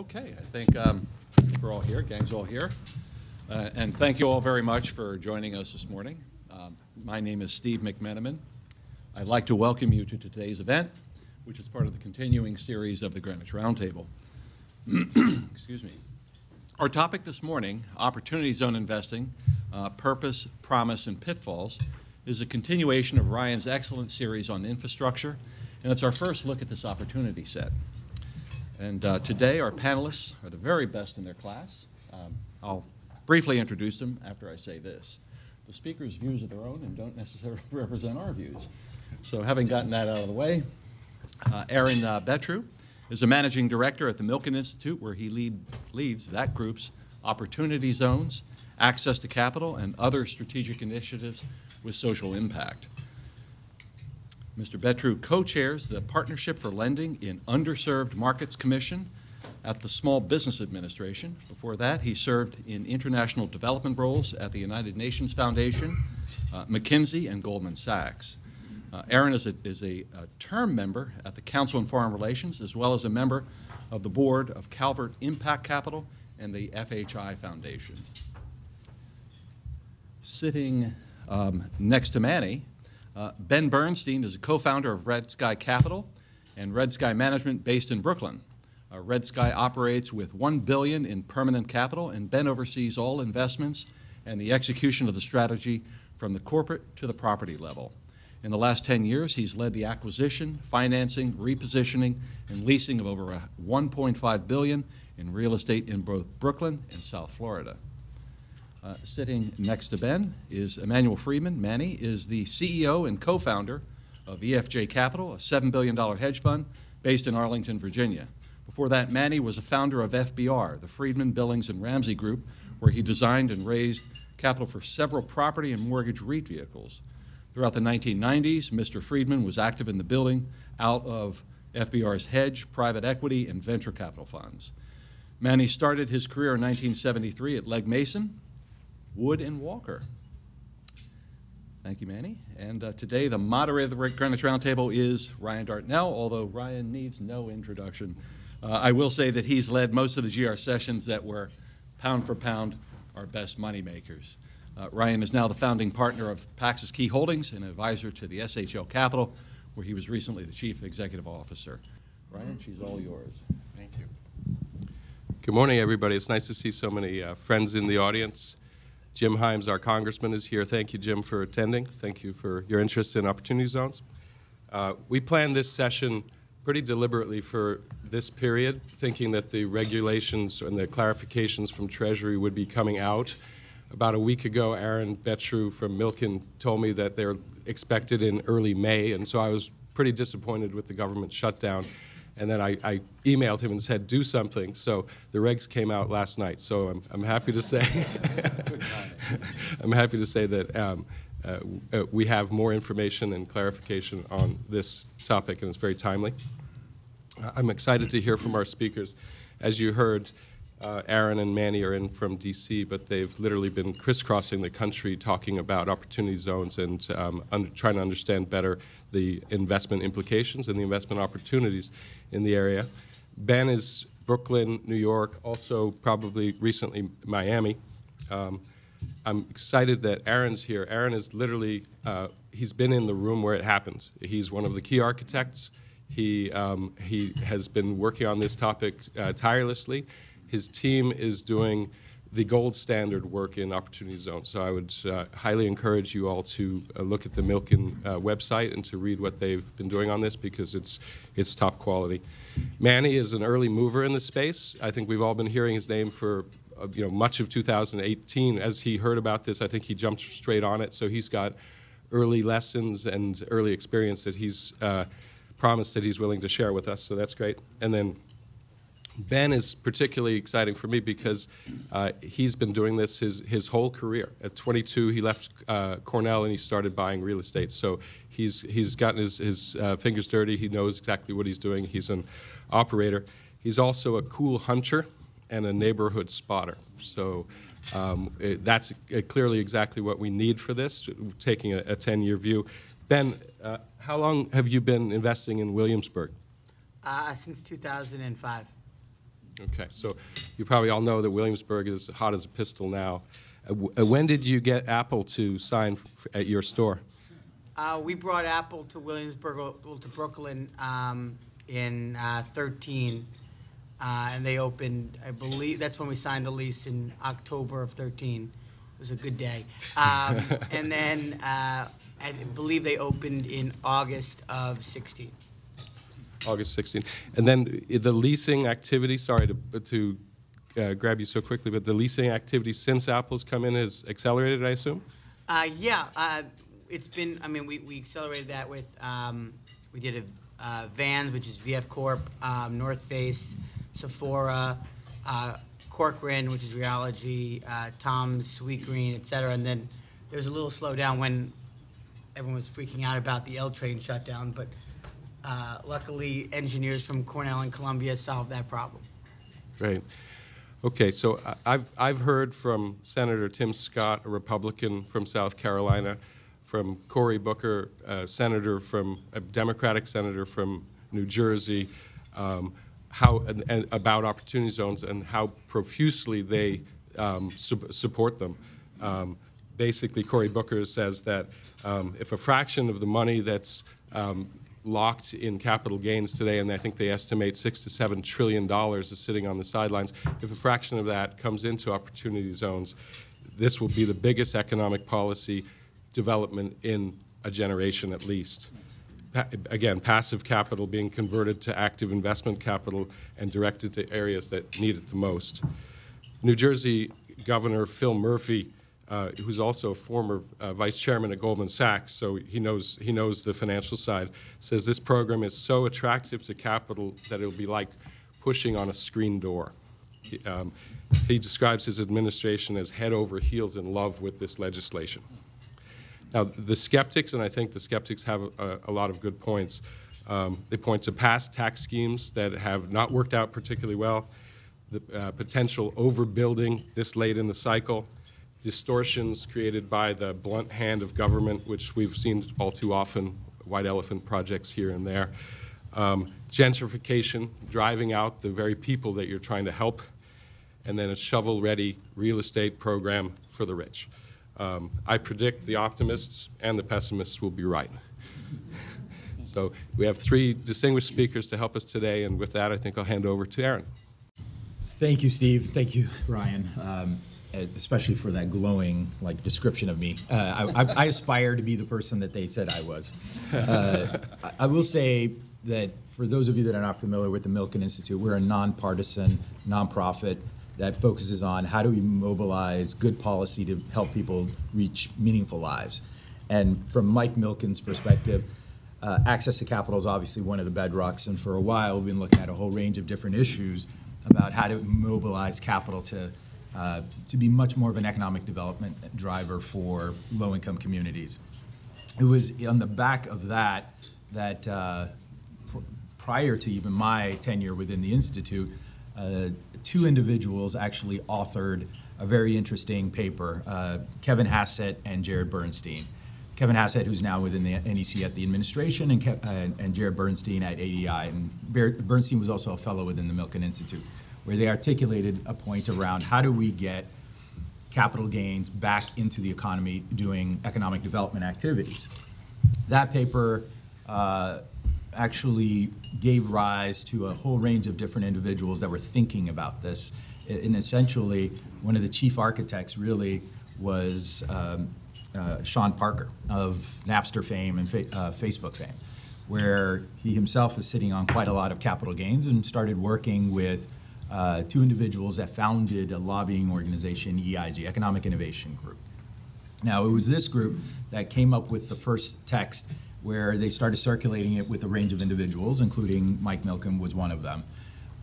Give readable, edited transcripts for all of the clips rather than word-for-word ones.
Okay, I think we're all here, gang's all here. And thank you all very much for joining us this morning. My name is Steve McMenamin. I'd like to welcome you to today's event, which is part of the continuing series of the Greenwich Roundtable. Excuse me. Our topic this morning, Opportunity Zone Investing, Purpose, Promise, and Pitfalls, is a continuation of Ryan's excellent series on infrastructure, and it's our first look at this opportunity set. And today, our panelists are the very best in their class. I'll briefly introduce them after I say this. The speakers' views are their own and don't necessarily represent our views. So having gotten that out of the way, Aaron Betru is a managing director at the Milken Institute, where he leads that group's opportunity zones, access to capital, and other strategic initiatives with social impact. Mr. Betru co-chairs the Partnership for Lending in Underserved Markets Commission at the Small Business Administration. Before that, he served in international development roles at the United Nations Foundation, McKinsey, and Goldman Sachs. Aaron is a term member at the Council on Foreign Relations, as well as a member of the board of Calvert Impact Capital and the FHI Foundation. Sitting next to Manny, Ben Bernstein is a co-founder of Red Sky Capital and Red Sky Management based in Brooklyn. Red Sky operates with $1 billion in permanent capital, and Ben oversees all investments and the execution of the strategy from the corporate to the property level. In the last 10 years, he's led the acquisition, financing, repositioning, and leasing of over $1.5 billion in real estate in both Brooklyn and South Florida. Sitting next to Ben is Emmanuel Friedman. Manny is the CEO and co-founder of EFJ Capital, a $7 billion hedge fund based in Arlington, Virginia. Before that, Manny was a founder of FBR, the Friedman, Billings, and Ramsey Group, where he designed and raised capital for several property and mortgage REIT vehicles. Throughout the 1990s, Mr. Friedman was active in the building out of FBR's hedge, private equity, and venture capital funds. Manny started his career in 1973 at Legg Mason, Wood and Walker. Thank you, Manny. And today, the moderator of the Greenwich Roundtable is Ryan Dartnell, although Ryan needs no introduction. I will say that he's led most of the GR sessions that were, pound for pound, our best money makers. Ryan is now the founding partner of Paxos Key Holdings and advisor to the SHL Capital, where he was recently the chief executive officer. Ryan, she's all yours. Thank you. Good morning, everybody. It's nice to see so many friends in the audience. Jim Himes, our congressman, is here. Thank you, Jim, for attending. Thank you for your interest in opportunity zones. We planned this session pretty deliberately for this period, thinking that the regulations and the clarifications from Treasury would be coming out. About a week ago, Aaron Betru from Milken told me that they're expected in early May, and so I was pretty disappointed with the government shutdown. And then I emailed him and said, do something. So the regs came out last night. So I'm happy to say, I'm happy to say that we have more information and clarification on this topic, and it's very timely. I'm excited to hear from our speakers. As you heard, Aaron and Manny are in from DC, but they've literally been crisscrossing the country talking about opportunity zones and trying to understand better the investment implications and the investment opportunities in the area. Ben is Brooklyn, New York, also probably recently Miami. I'm excited that Aaron's here. Aaron is literally, he's been in the room where it happened. He's one of the key architects. He has been working on this topic tirelessly. His team is doing the gold standard work in opportunity zones. So I would highly encourage you all to look at the Milken website and to read what they've been doing on this, because it's top quality. Manny is an early mover in the space. I think we've all been hearing his name for much of 2018. As he heard about this, I think he jumped straight on it. So he's got early lessons and early experience that he's promised that he's willing to share with us. So that's great. And then Ben is particularly exciting for me because he's been doing this his whole career. At 22, he left Cornell and he started buying real estate. So he's gotten his fingers dirty. He knows exactly what he's doing. He's an operator. He's also a cool hunter and a neighborhood spotter. So that's clearly exactly what we need for this, taking a 10-year view. Ben, how long have you been investing in Williamsburg? Since 2005. Okay, so you probably all know that Williamsburg is hot as a pistol now. When did you get Apple to sign at your store? We brought Apple to Williamsburg, well, to Brooklyn in 13, and they opened, I believe, that's when we signed the lease in October of 13. It was a good day. And then I believe they opened in August of 16. August 16. And then the leasing activity, sorry to grab you so quickly, but the leasing activity since Apple's come in has accelerated, I assume? Yeah, it's been, I mean, we accelerated that with, we did a Vans, which is VF Corp, North Face, Sephora, Corcoran, which is Rheology, Tom's, Sweet Green, et cetera. And then there was a little slowdown when everyone was freaking out about the L train shutdown, but luckily engineers from Cornell and Columbia solved that problem. Great. Okay, so I've heard from Senator Tim Scott, a Republican from South Carolina, from Cory Booker, a Democratic senator from New Jersey, about opportunity zones and how profusely they support them. Basically, Cory Booker says that if a fraction of the money that's locked in capital gains today, and I think they estimate $6 to $7 trillion is sitting on the sidelines, if a fraction of that comes into opportunity zones, this will be the biggest economic policy development in a generation at least. Again, passive capital being converted to active investment capital and directed to areas that need it the most. New Jersey Governor Phil Murphy, who's also a former vice chairman at Goldman Sachs, so he knows the financial side, says this program is so attractive to capital that it'll be like pushing on a screen door. He describes his administration as head over heels in love with this legislation. Now, the skeptics, and I think the skeptics have a lot of good points, they point to past tax schemes that have not worked out particularly well, the potential overbuilding this late in the cycle, distortions created by the blunt hand of government, which we've seen all too often, white elephant projects here and there, gentrification, driving out the very people that you're trying to help, and then a shovel-ready real estate program for the rich. I predict the optimists and the pessimists will be right. So we have three distinguished speakers to help us today, and with that, I think I'll hand over to Aaron. Thank you, Steve. Thank you, Ryan, especially for that glowing description of me. I aspire to be the person that they said I was. I will say that for those of you that are not familiar with the Milken Institute, we're a nonpartisan nonprofit that focuses on how do we mobilize good policy to help people reach meaningful lives. And from Mike Milken's perspective, access to capital is obviously one of the bedrocks, and for a while we've been looking at a whole range of different issues about how to mobilize capital to be much more of an economic development driver for low-income communities. It was on the back of that prior to even my tenure within the Institute, two individuals actually authored a very interesting paper, Kevin Hassett and Jared Bernstein. Kevin Hassett, who's now within the NEC at the administration, and Jared Bernstein at AEI. And Bernstein was also a fellow within the Milken Institute, where they articulated a point around how do we get capital gains back into the economy doing economic development activities. That paper actually gave rise to a whole range of different individuals that were thinking about this. And essentially, one of the chief architects really was Sean Parker of Napster fame and Facebook fame, where he himself is sitting on quite a lot of capital gains and started working with two individuals that founded a lobbying organization, EIG, Economic Innovation Group. Now, it was this group that came up with the first text where they started circulating it with a range of individuals, including Mike Milken was one of them.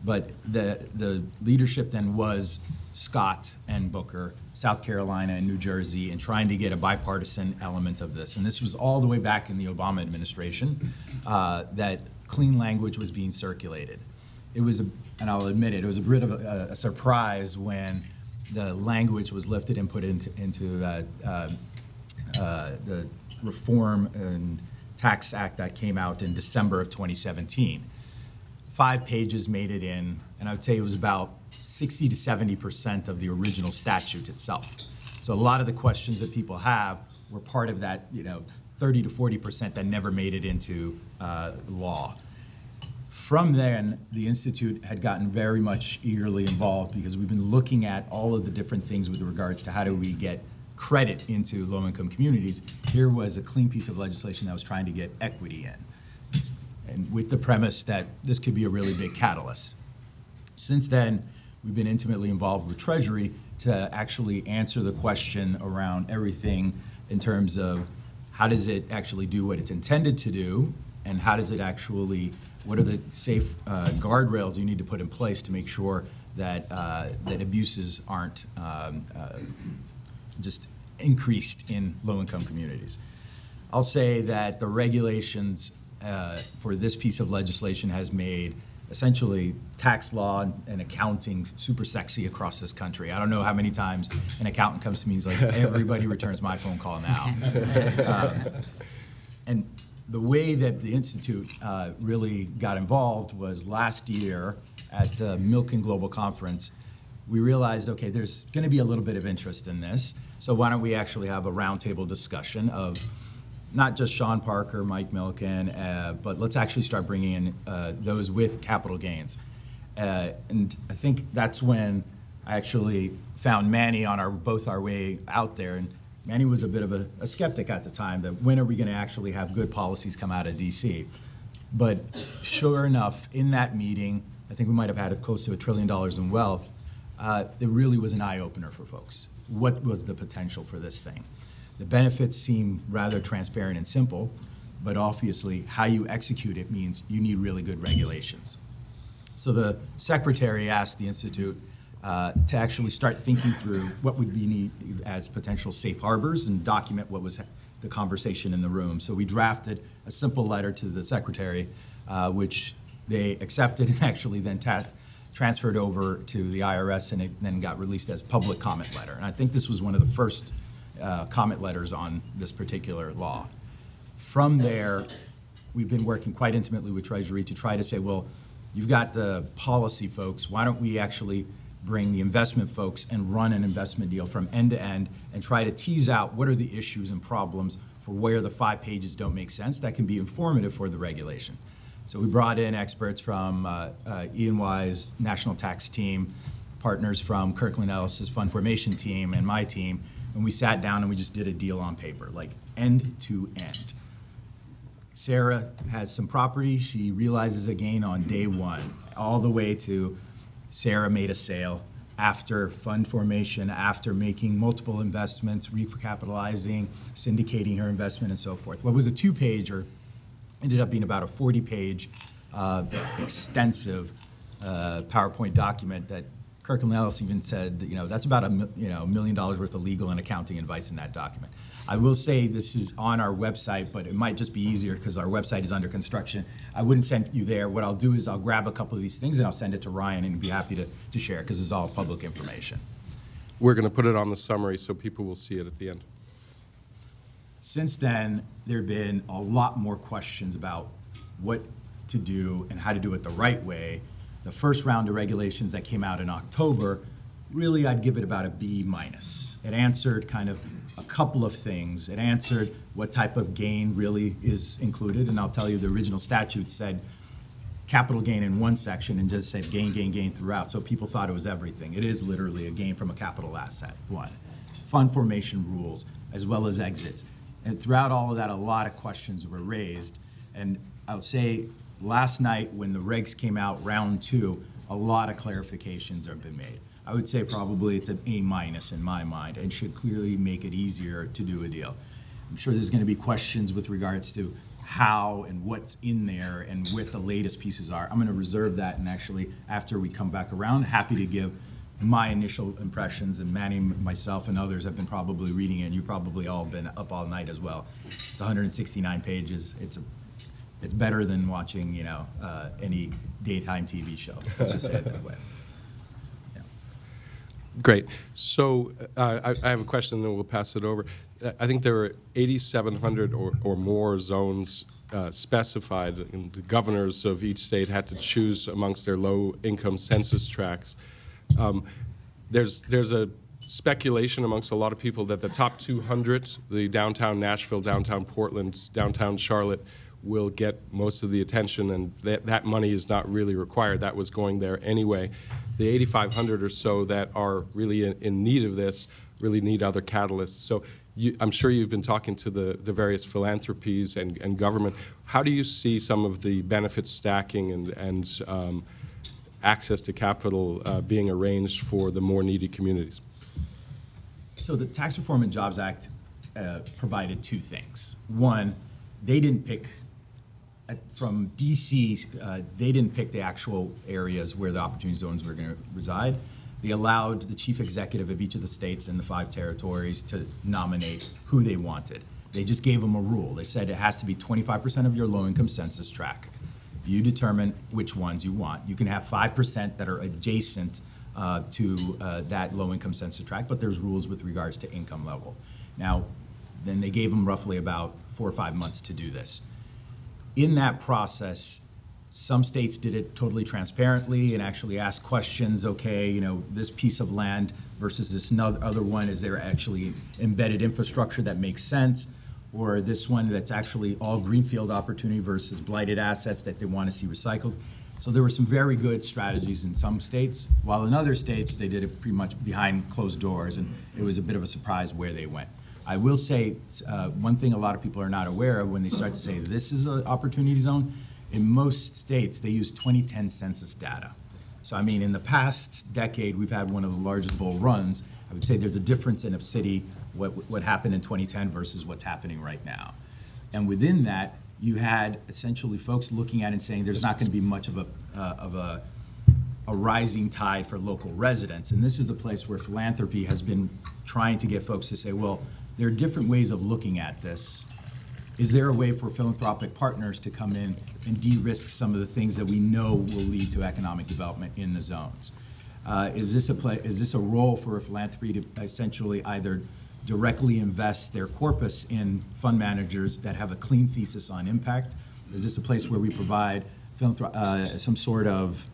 But the leadership then was Scott and Booker, South Carolina and New Jersey, and trying to get a bipartisan element of this. And this was all the way back in the Obama administration that clean language was being circulated. It was, and I'll admit it, it was a bit of a surprise when the language was lifted and put into the Reform and Tax Act that came out in December of 2017. 5 pages made it in, and I would say it was about 60 to 70% of the original statute itself. So a lot of the questions that people have were part of that, 30 to 40% that never made it into law. From then, the Institute had gotten very much eagerly involved because we've been looking at all of the different things with regards to how do we get credit into low-income communities. Here was a clean piece of legislation that was trying to get equity in, and with the premise that this could be a really big catalyst. Since then, we've been intimately involved with Treasury to actually answer the question around everything in terms of how does it actually do what it's intended to do, and how does it actually, what are the safe guardrails you need to put in place to make sure that, that abuses aren't just increased in low-income communities. I'll say that the regulations for this piece of legislation has made essentially tax law and accounting super sexy across this country. I don't know how many times an accountant comes to me and he's like, everybody returns my phone call now. And the way that the Institute really got involved was last year at the Milken Global Conference. We realized, okay, there's going to be a little bit of interest in this, so why don't we actually have a roundtable discussion of not just Sean Parker, Mike Milken, but let's actually start bringing in those with capital gains. And I think that's when I actually found Manny on both our way out there. And Manny was a bit of a skeptic at the time, that when are we going to actually have good policies come out of DC? But sure enough, in that meeting, I think we might have had close to $1 trillion in wealth. It really was an eye-opener for folks. What was the potential for this thing? The benefits seem rather transparent and simple, but obviously how you execute it means you need really good regulations. So the secretary asked the Institute to actually start thinking through what would be needed as potential safe harbors and document what was the conversation in the room. So we drafted a simple letter to the secretary, which they accepted and actually then transferred over to the IRS, and it then got released as public comment letter. And I think this was one of the first comment letters on this particular law. From there, we've been working quite intimately with Treasury to try to say, well, you've got the policy folks, why don't we actually bring the investment folks and run an investment deal from end to end and try to tease out what are the issues and problems for where the 5 pages don't make sense that can be informative for the regulation. So we brought in experts from E&Y's national tax team, partners from Kirkland Ellis's fund formation team, and my team, and we sat down and we just did a deal on paper, like end to end. Sarah has some property. She realizes a gain on day one, all the way to Sarah made a sale after fund formation, after making multiple investments, recapitalizing, syndicating her investment, and so forth. What was a 2-pager ended up being about a 40-page extensive PowerPoint document that Kirkland Ellis even said, that's about $1 million worth of legal and accounting advice in that document. I will say this is on our website, but it might just be easier because our website is under construction. I wouldn't send you there. What I'll do is I'll grab a couple of these things and I'll send it to Ryan and be happy to share because it's all public information. We're going to put it on the summary so people will see it at the end. Since then, there have been a lot more questions about what to do and how to do it the right way. The first round of regulations that came out in October, really I'd give it about a B-. It answered kind of a couple of things. It answered what type of gain really is included, and I'll tell you the original statute said capital gain in one section and just said gain, gain, gain throughout, so people thought it was everything. It is literally a gain from a capital asset, one. Fund formation rules, as well as exits. And throughout all of that, a lot of questions were raised. And I'll say last night when the regs came out, round 2, a lot of clarifications have been made. I would say probably it's an A- in my mind and should clearly make it easier to do a deal. I'm sure there's going to be questions with regards to how and what's in there and what the latest pieces are. I'm going to reserve that, and actually after we come back around, happy to give my initial impressions, and Manny, myself, and others have been probably reading it, and you've probably all been up all night as well. It's 169 pages. It's better than watching, any daytime TV show. Let's just say it that way. Yeah. Great. So I have a question, and then we'll pass it over. I think there are 8,700 or more zones specified, and the governors of each state had to choose amongst their low-income census tracts. There's a speculation amongst a lot of people that the top 200, the downtown Nashville, downtown Portland, downtown Charlotte, will get most of the attention, and that money is not really required. That was going there anyway. The 8,500 or so that are really in need of this really need other catalysts. So I'm sure you've been talking to the various philanthropies and government. How do you see some of the benefits stacking and access to capital being arranged for the more needy communities? So the Tax Reform and Jobs Act provided two things. One, they didn't pick, from DC, they didn't pick the actual areas where the opportunity zones were going to reside. They allowed the chief executive of each of the states and the 5 territories to nominate who they wanted. They just gave them a rule. They said it has to be 25% of your low-income census tract. You determine which ones you want. You can have 5% that are adjacent to that low-income census tract, but there's rules with regards to income level. Now, then they gave them roughly about 4 or 5 months to do this. In that process, some states did it totally transparently and actually asked questions, okay, you know, this piece of land versus this other one, is there actually embedded infrastructure that makes sense? Or this one that's actually all greenfield opportunity versus blighted assets that they want to see recycled? So there were some very good strategies in some states, while in other states they did it pretty much behind closed doors, and it was a bit of a surprise where they went. I will say one thing a lot of people are not aware of when they start to say this is an opportunity zone. In most states, they use 2010 census data. So I mean, in the past decade, we've had one of the largest bull runs. I would say there's a difference in a city, what happened in 2010 versus what's happening right now. And within that, you had essentially folks looking at it and saying there's not going to be much of a rising tide for local residents. And this is the place where philanthropy has been trying to get folks to say, well, there are different ways of looking at this. Is there a way for philanthropic partners to come in and de-risk some of the things that we know will lead to economic development in the zones? Is this a role for a philanthropy to essentially either directly invest their corpus in fund managers that have a clean thesis on impact? Is this a place where we provide some sort of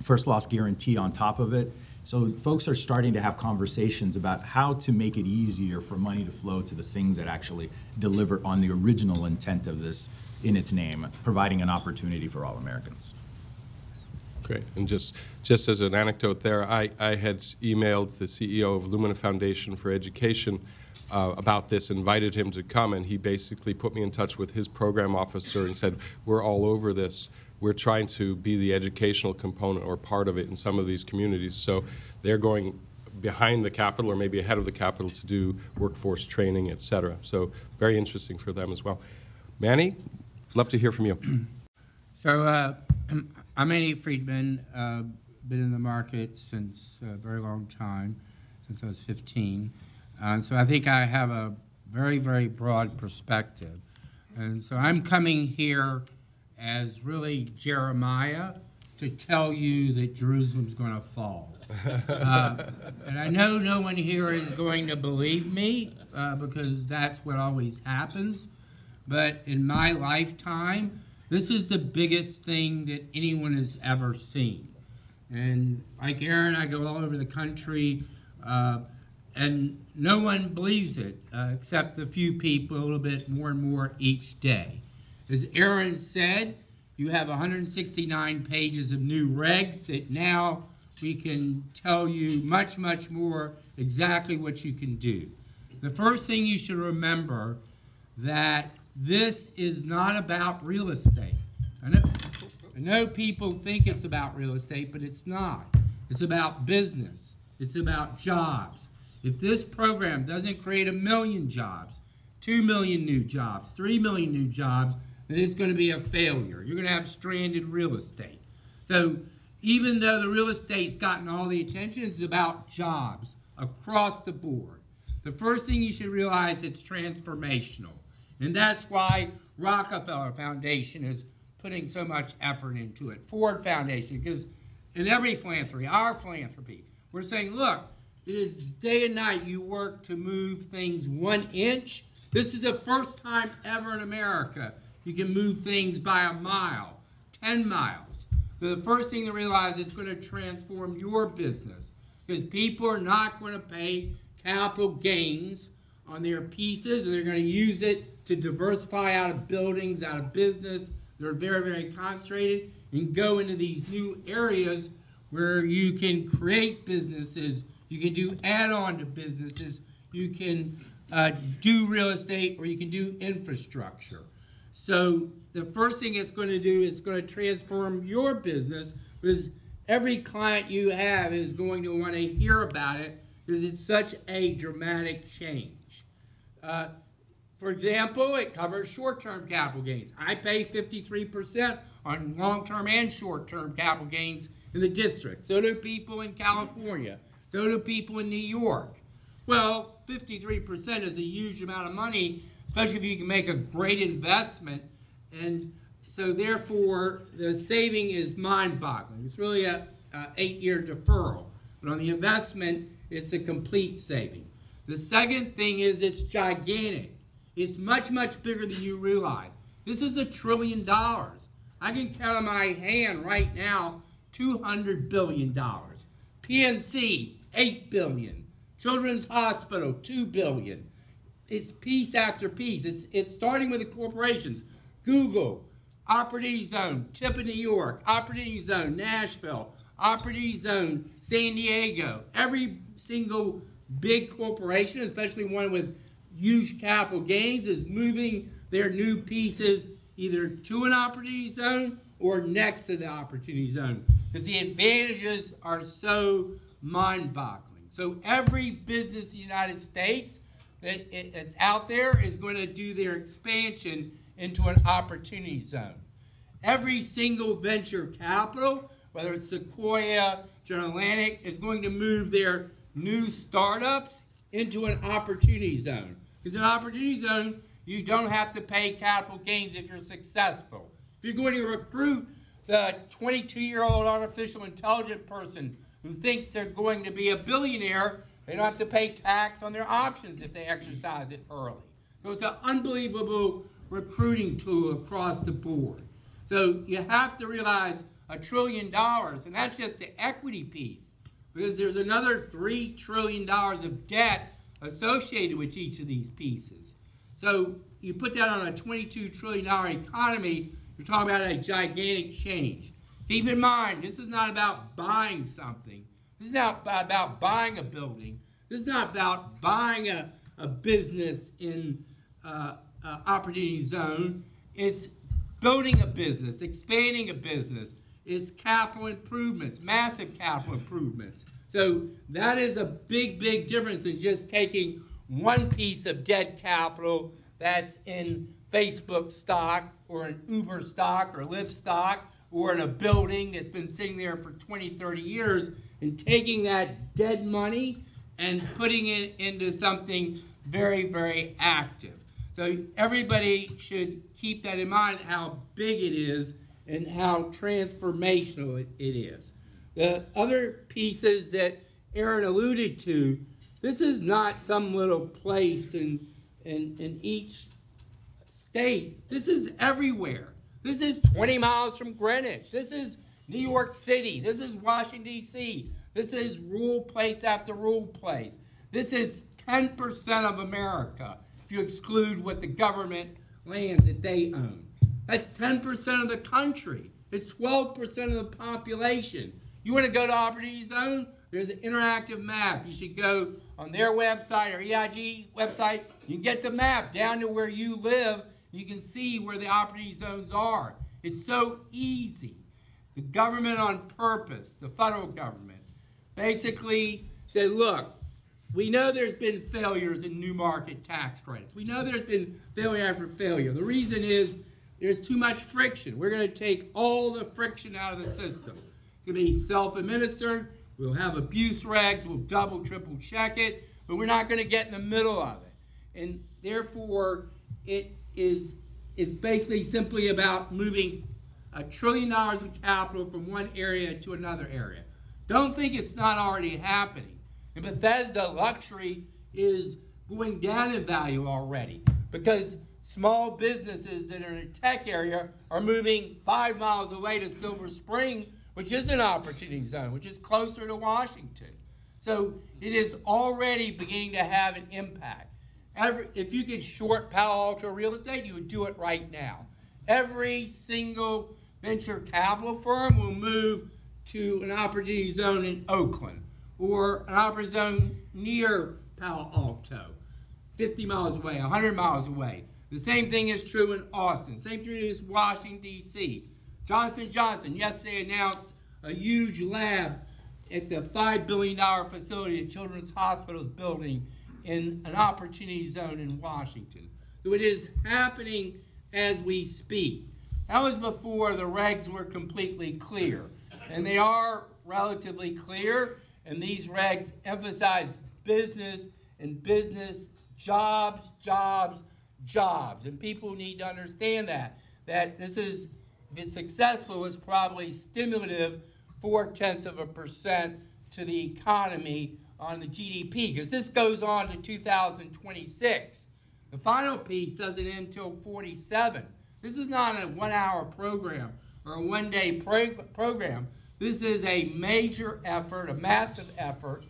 first loss guarantee on top of it? So folks are starting to have conversations about how to make it easier for money to flow to the things that actually deliver on the original intent of this in its name, providing an opportunity for all Americans. Great. And just as an anecdote there, I had emailed the CEO of Lumina Foundation for Education about this, invited him to come, and he basically put me in touch with his program officer and said, we're all over this. We're trying to be the educational component or part of it in some of these communities. So they're going behind the Capitol or maybe ahead of the Capitol to do workforce training, et cetera. So very interesting for them as well. Manny, love to hear from you. So I'm Manny Friedman, been in the market since a very long time, since I was 15. So I think I have a very, very broad perspective. And so I'm coming here as really Jeremiah to tell you that Jerusalem's going to fall. And I know no one here is going to believe me because that's what always happens. But in my lifetime, this is the biggest thing that anyone has ever seen. And like Aaron, I go all over the country, and no one believes it except a few people, a little bit more and more each day. As Aaron said, you have 169 pages of new regs that now we can tell you much, much more exactly what you can do. The first thing you should remember that this is not about real estate. I know people think it's about real estate, but it's not. It's about business. It's about jobs. If this program doesn't create 1 million jobs, 2 million new jobs, 3 million new jobs, then it's going to be a failure. You're going to have stranded real estate. So even though the real estate's gotten all the attention, it's about jobs across the board. The first thing you should realize, it's transformational. And that's why Rockefeller Foundation is putting so much effort into it. Ford Foundation, because in every philanthropy, our philanthropy, we're saying, look, It is day and night you work to move things 1 inch. This is the first time ever in America you can move things by a mile, 10 miles. So the first thing to realize is it's going to transform your business, because people are not going to pay capital gains on their pieces, and they're going to use it to diversify out of buildings, out of business. They're very, very concentrated, and go into these new areas where you can create businesses, you can do add-on to businesses, you can do real estate, or you can do infrastructure. So the first thing it's going to do is going to transform your business, because every client you have is going to want to hear about it, because it's such a dramatic change. For example, it covers short-term capital gains. I pay 53% on long-term and short-term capital gains in the district. So do people in California. So do people in New York. Well, 53% is a huge amount of money, especially if you can make a great investment. And so therefore, the saving is mind-boggling. It's really a 8-year deferral. But on the investment, it's a complete saving. The second thing is it's gigantic. It's much, much bigger than you realize. This is $1 trillion. I can count on my hand right now $200 billion. PNC, $8 billion. Children's Hospital, $2 billion. It's piece after piece. It's starting with the corporations. Google, Opportunity Zone, tip of New York, Opportunity Zone, Nashville, Opportunity Zone, San Diego. Every single big corporation, especially one with huge capital gains, is moving their new pieces either to an Opportunity Zone or next to the Opportunity Zone, because the advantages are so mind-boggling. So every business in the United States that's out there is going to do their expansion into an Opportunity Zone. Every single venture capital, whether it's Sequoia, General Atlantic, is going to move their new startups into an Opportunity Zone. Because in an Opportunity Zone, you don't have to pay capital gains if you're successful. If you're going to recruit the 22-year-old artificial intelligent person who thinks they're going to be a billionaire, they don't have to pay tax on their options if they exercise it early. So it's an unbelievable recruiting tool across the board. So you have to realize $1 trillion, and that's just the equity piece, because there's another $3 trillion of debt associated with each of these pieces. So you put that on a $22 trillion economy, you're talking about a gigantic change. Keep in mind, this is not about buying something. This is not about buying a building. This is not about buying a business in Opportunity Zone. It's building a business, expanding a business. It's capital improvements, massive capital improvements. So that is a big, big difference in just taking one piece of dead capital that's in Facebook stock or in Uber stock or Lyft stock or in a building that's been sitting there for 20, 30 years, and taking that dead money and putting it into something very, very active. So everybody should keep that in mind, how big it is and how transformational it is. The other pieces that Aaron alluded to, this is not some little place in each state. This is everywhere. This is 20 miles from Greenwich. This is New York City. This is Washington, D.C. This is rural place after rural place. This is 10% of America, if you exclude what the government lands that they own. That's 10% of the country. It's 12% of the population. You want to go to Opportunity Zone? There's an interactive map. You should go on their website or EIG website. You can get the map down to where you live. You can see where the Opportunity Zones are. It's so easy. The government on purpose, the federal government, basically said, look, we know there's been failures in new market tax credits. We know there's been failure after failure. The reason is there's too much friction. We're going to take all the friction out of the system. It's going to be self-administered. We'll have abuse regs. We'll double, triple check it. But we're not going to get in the middle of it. And therefore, it's basically simply about moving $1 trillion of capital from one area to another area. Don't think it's not already happening. In Bethesda, luxury is going down in value already because small businesses that are in a tech area are moving 5 miles away to Silver Spring, which is an opportunity zone, which is closer to Washington. So it is already beginning to have an impact. If you could short Palo Alto real estate, you would do it right now. Every single venture capital firm will move to an opportunity zone in Oakland or an opportunity zone near Palo Alto, 50 miles away, 100 miles away. The same thing is true in Austin. Same thing is Washington, D.C. Johnson & Johnson yesterday announced a huge lab at the $5 billion facility at Children's Hospital is building in an opportunity zone in Washington. So it is happening as we speak. That was before the regs were completely clear. And they are relatively clear, and these regs emphasize business and business, jobs, jobs, jobs. And people need to understand that this is, if it's successful, it's probably stimulative 0.4% to the economy on the GDP, because this goes on to 2026. The final piece doesn't end until 47. This is not a 1-hour program or a one-day program. This is a major effort, a massive effort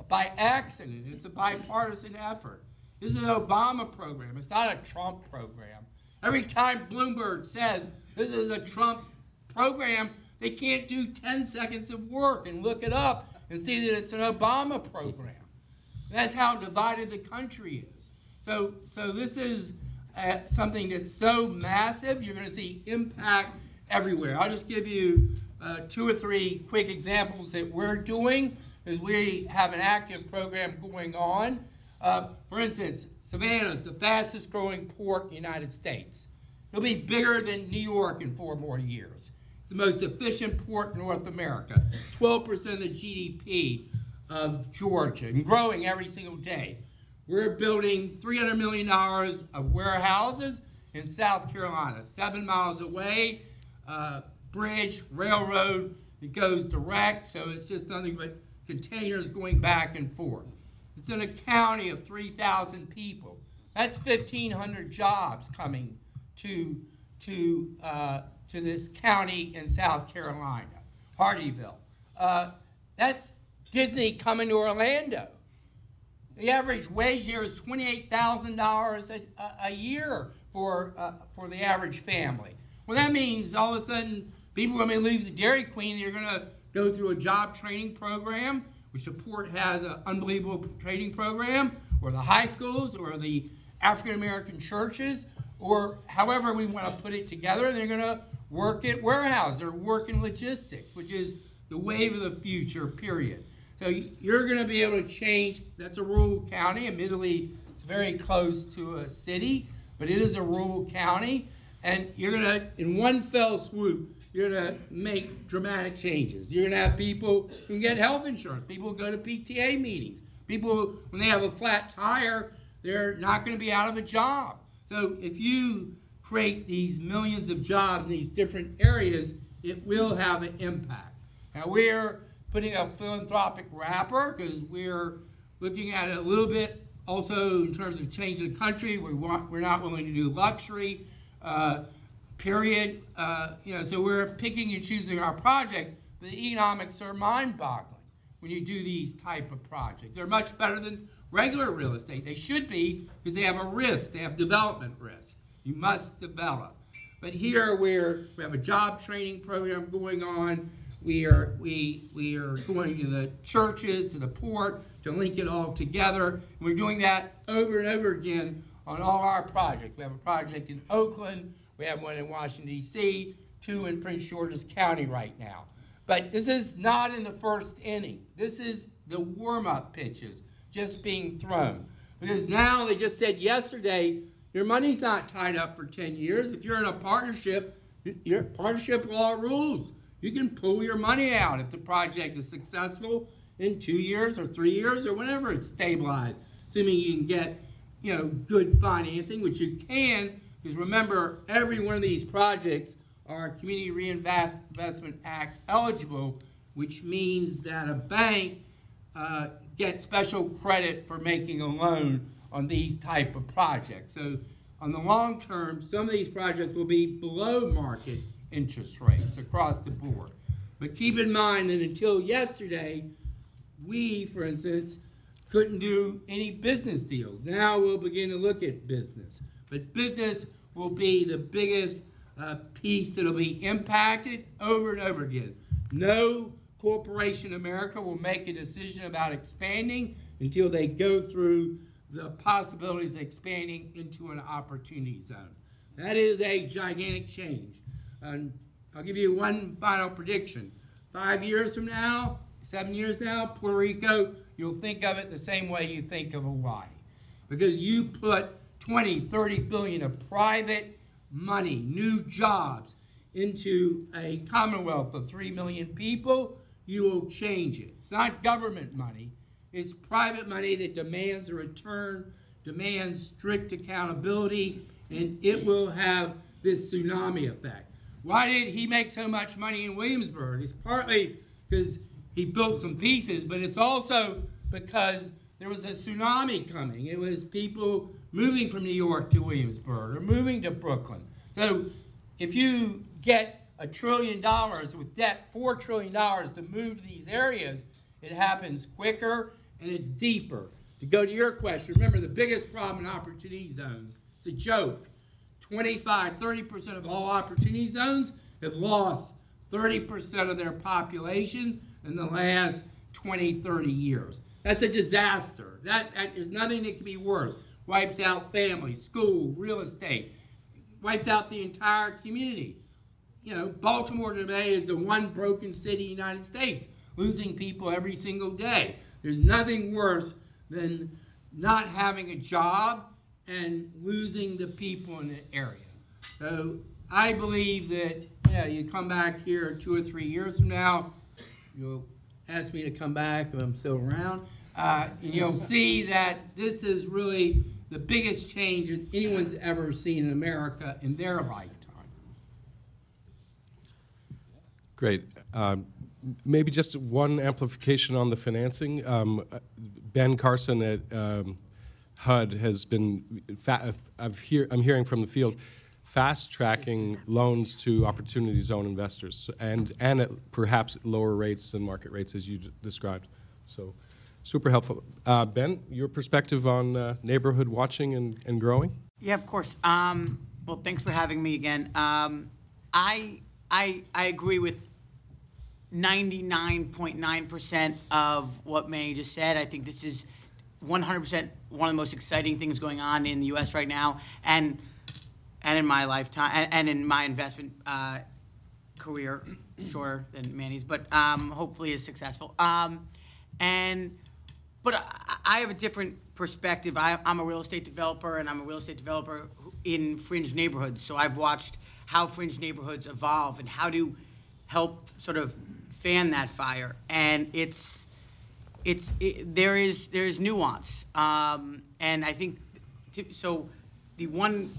by accident. It's a bipartisan effort. This is an Obama program. It's not a Trump program. Every time Bloomberg says this is a Trump program, they can't do 10 seconds of work and look it up and see that it's an Obama program. That's how divided the country is. So this is something that's so massive, you're going to see impact everywhere. I'll just give you 2 or 3 quick examples that we're doing, as we have an active program going on. For instance, Savannah is the fastest growing port in the United States. It'll be bigger than New York in 4 more years. It's the most efficient port in North America, 12% of the GDP of Georgia, and growing every single day. We're building $300 million of warehouses in South Carolina, 7 miles away, bridge, railroad, it goes direct, so it's just nothing but containers going back and forth. It's in a county of 3,000 people. That's 1,500 jobs coming to this county in South Carolina, Hardeeville. That's Disney coming to Orlando. The average wage here is $28,000 a year for the average family. Well, that means all of a sudden people are going to leave the Dairy Queen. They're going to go through a job training program, which the port has an unbelievable training program, or the high schools, or the African-American churches, or however we want to put it together. They're going to work at warehouses or work in logistics, which is the wave of the future, period. So you're going to be able to change. That's a rural county. Admittedly, it's very close to a city, but it is a rural county. And you're going to, in one fell swoop, you're going to make dramatic changes. You're going to have people who can get health insurance. People who go to PTA meetings. People, when they have a flat tire, they're not going to be out of a job. So if you create these millions of jobs in these different areas, it will have an impact. Now, we're putting a philanthropic wrapper because we're looking at it a little bit also in terms of changing the country. We're not willing to do luxury, period. So we're picking and choosing our project. The economics are mind-boggling when you do these type of projects. They're much better than regular real estate. They should be because they have a risk. They have development risk. You must develop. But here we have a job training program going on. We are going to the churches, to the port, to link it all together. And we're doing that over and over again on all our projects. We have a project in Oakland. We have one in Washington, D.C., 2 in Prince George's County right now. But this is not in the first inning. This is the warm-up pitches just being thrown. Because now they just said yesterday, your money's not tied up for 10 years. If you're in a partnership, your partnership law rules. You can pull your money out if the project is successful in 2 years or 3 years or whenever it's stabilized, assuming you can get good financing, which you can, because remember, every one of these projects are Community Reinvestment Act eligible, which means that a bank get special credit for making a loan on these type of projects. So on the long term, some of these projects will be below market interest rates across the board. But keep in mind that until yesterday, we, for instance, couldn't do any business deals. Now we'll begin to look at business. But business will be the biggest piece that'll be impacted over and over again. No corporation in America will make a decision about expanding until they go through the possibilities of expanding into an opportunity zone. That is a gigantic change. And I'll give you one final prediction. 5 years from now, 7 years now, Puerto Rico, you'll think of it the same way you think of Hawaii. Because you put 20, 30 billion of private money, new jobs, into a commonwealth of 3 million people, you will change it. It's not government money. It's private money that demands a return, demands strict accountability, and it will have this tsunami effect. Why did he make so much money in Williamsburg? It's partly because he built some pieces, but it's also because there was a tsunami coming. It was people moving from New York to Williamsburg or moving to Brooklyn. So if you get $1 trillion with debt, $4 trillion to move to these areas, it happens quicker and it's deeper. To go to your question, remember the biggest problem in opportunity zones, it's a joke. 25-30% of all opportunity zones have lost 30% of their population in the last 20-30 years. That's a disaster. That is nothing that can be worse. Wipes out families, school, real estate, wipes out the entire community. You know, Baltimore today is the one broken city in the United States, losing people every single day. There's nothing worse than not having a job and losing the people in the area. So I believe that, you come back here 2 or 3 years from now, you'll ask me to come back if I'm still around, and you'll see that this is really the biggest change that anyone's ever seen in America in their lifetime. Great. Maybe just one amplification on the financing. Ben Carson at HUD has been, I'm hearing from the field, fast-tracking loans to opportunity zone investors and at perhaps lower rates than market rates as you described. So super helpful. Ben, your perspective on neighborhood watching and growing? Yeah, of course. Well, thanks for having me again. I agree with 99.9% of what Manny just said. I think this is 100% one of the most exciting things going on in the U.S. right now, and in my lifetime, and in my investment career, shorter than Manny's, but hopefully is successful. But I have a different perspective. I'm a real estate developer, and I'm a real estate developer in fringe neighborhoods. So I've watched how fringe neighborhoods evolve and how to help sort of fan that fire. And there is nuance, and I think so. The 1%,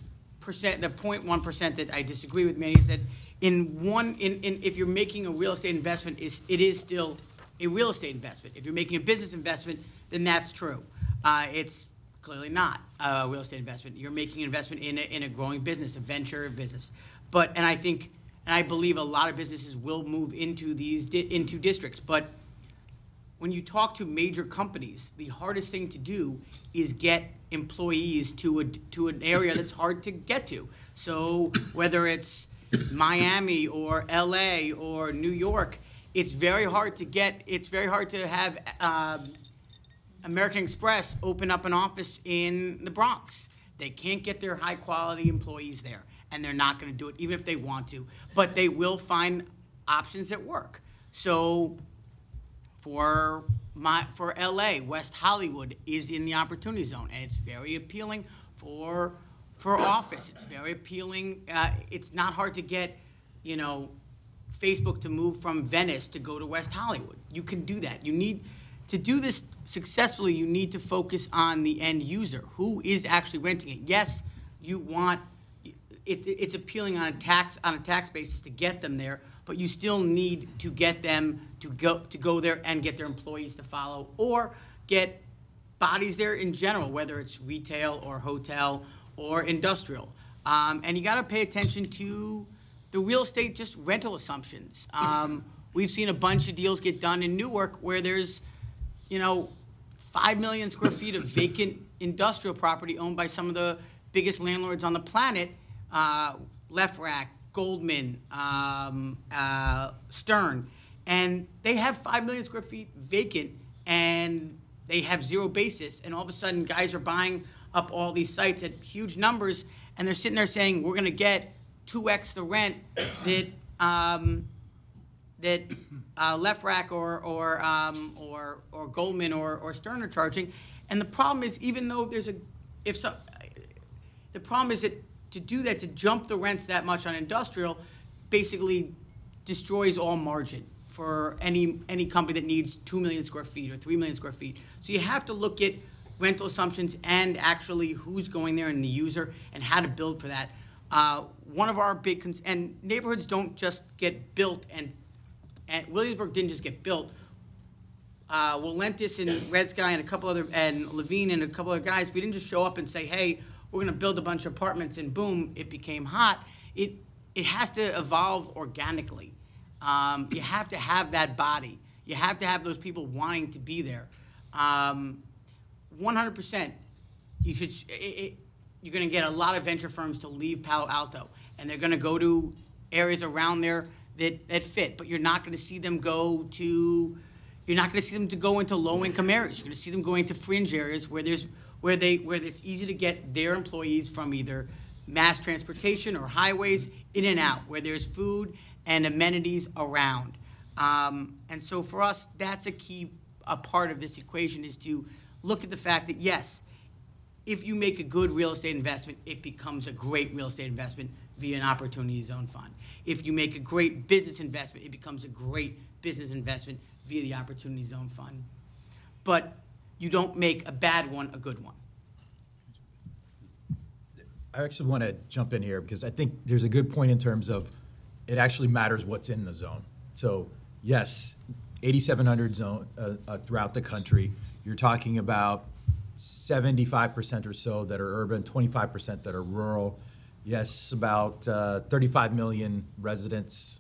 the 0.1% that I disagree with Manny is that if you're making a real estate investment, it is still a real estate investment. If you're making a business investment, then that's true. It's clearly not a real estate investment. You're making an investment in a growing business, a venture business. And I believe a lot of businesses will move into into districts. But when you talk to major companies, the hardest thing to do is get employees to an area that's hard to get to. So whether it's Miami or LA or New York, it's very hard to have American Express open up an office in the Bronx. They can't get their high quality employees there, and they're not going to do it even if they want to. But they will find options that work. So for LA, West Hollywood is in the opportunity zone, and it's very appealing for office. It's very appealing. It's not hard to get, Facebook to move from Venice to go to West Hollywood. You can do that. To do this successfully, you need to focus on the end user who is actually renting it. Yes, you want it's appealing on a tax basis to get them there, but you still need to get them to go there and get their employees to follow, or get bodies there in general, whether it's retail or hotel or industrial. And you got to pay attention to the real estate, just rental assumptions. We've seen a bunch of deals get done in Newark where there's, 5 million square feet of vacant industrial property owned by some of the biggest landlords on the planet, Lefrak, Goldman, Stern, and they have 5 million square feet vacant, and they have zero basis, and all of a sudden guys are buying up all these sites at huge numbers, and they're sitting there saying, we're going to get 2x the rent that Lefrak or Goldman or Stern are charging. And the problem is, even though the problem is that to do that, to jump the rents that much on industrial, basically destroys all margin for any company that needs 2 million square feet or 3 million square feet. So you have to look at rental assumptions and actually who's going there and the user and how to build for that. One of our big and neighborhoods don't just get built, and Williamsburg didn't just get built. Willentis and Red Sky and a couple other, and Levine and a couple other guys, we didn't just show up and say, hey, we're going to build a bunch of apartments, and boom, it became hot. It has to evolve organically. You have to have that body. You have to have those people wanting to be there. 100%, you're going to get a lot of venture firms to leave Palo Alto, and they're going to go to areas around there that fit. But you're not going to see them go to into low-income areas. You're going to see them going to fringe areas where it's easy to get their employees from either mass transportation or highways in and out, where there's food and amenities around. And so for us, that's a part of this equation, is to look at the fact that, yes, if you make a good real estate investment, it becomes a great real estate investment via an opportunity zone fund. If you make a great business investment, it becomes a great business investment via the opportunity zone fund. But you don't make a bad one a good one. I actually want to jump in here because I think there's a good point in terms of it actually matters what's in the zone. So yes, 8,700 zone throughout the country. You're talking about 75% or so that are urban, 25% that are rural. Yes, about 35 million residents,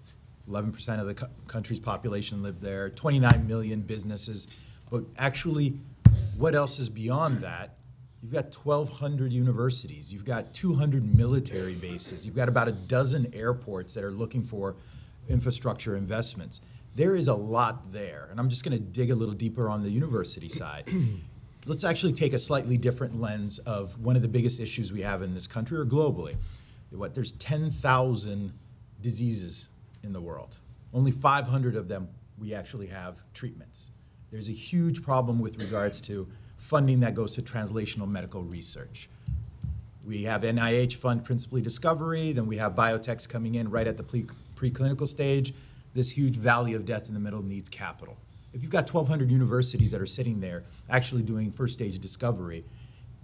11% of the country's population live there, 29 million businesses. But actually, what else is beyond that? You've got 1,200 universities. You've got 200 military bases. You've got about a dozen airports that are looking for infrastructure investments. There is a lot there. And I'm just going to dig a little deeper on the university side. Let's actually take a slightly different lens of one of the biggest issues we have in this country or globally. There's 10,000 diseases in the world. Only 500 of them we actually have treatments. There's a huge problem with regards to funding that goes to translational medical research. We have NIH fund principally discovery, then we have biotechs coming in right at the preclinical stage. This huge valley of death in the middle needs capital. If you've got 1,200 universities that are sitting there actually doing first stage discovery,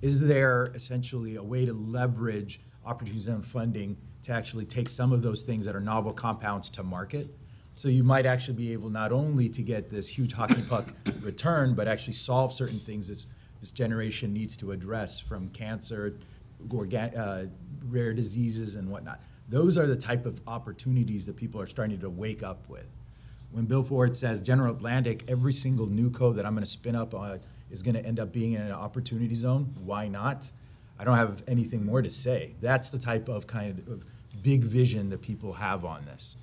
is there essentially a way to leverage opportunity zone funding to actually take some of those things that are novel compounds to market? So you might actually be able not only to get this huge hockey puck return, but actually solve certain things this generation needs to address, from cancer, rare diseases and whatnot. Those are the type of opportunities that people are starting to wake up with. When Bill Ford says General Atlantic, every single new code that I'm going to spin up is going to end up being in an opportunity zone, why not? I don't have anything more to say. That's the type of kind of big vision that people have on this.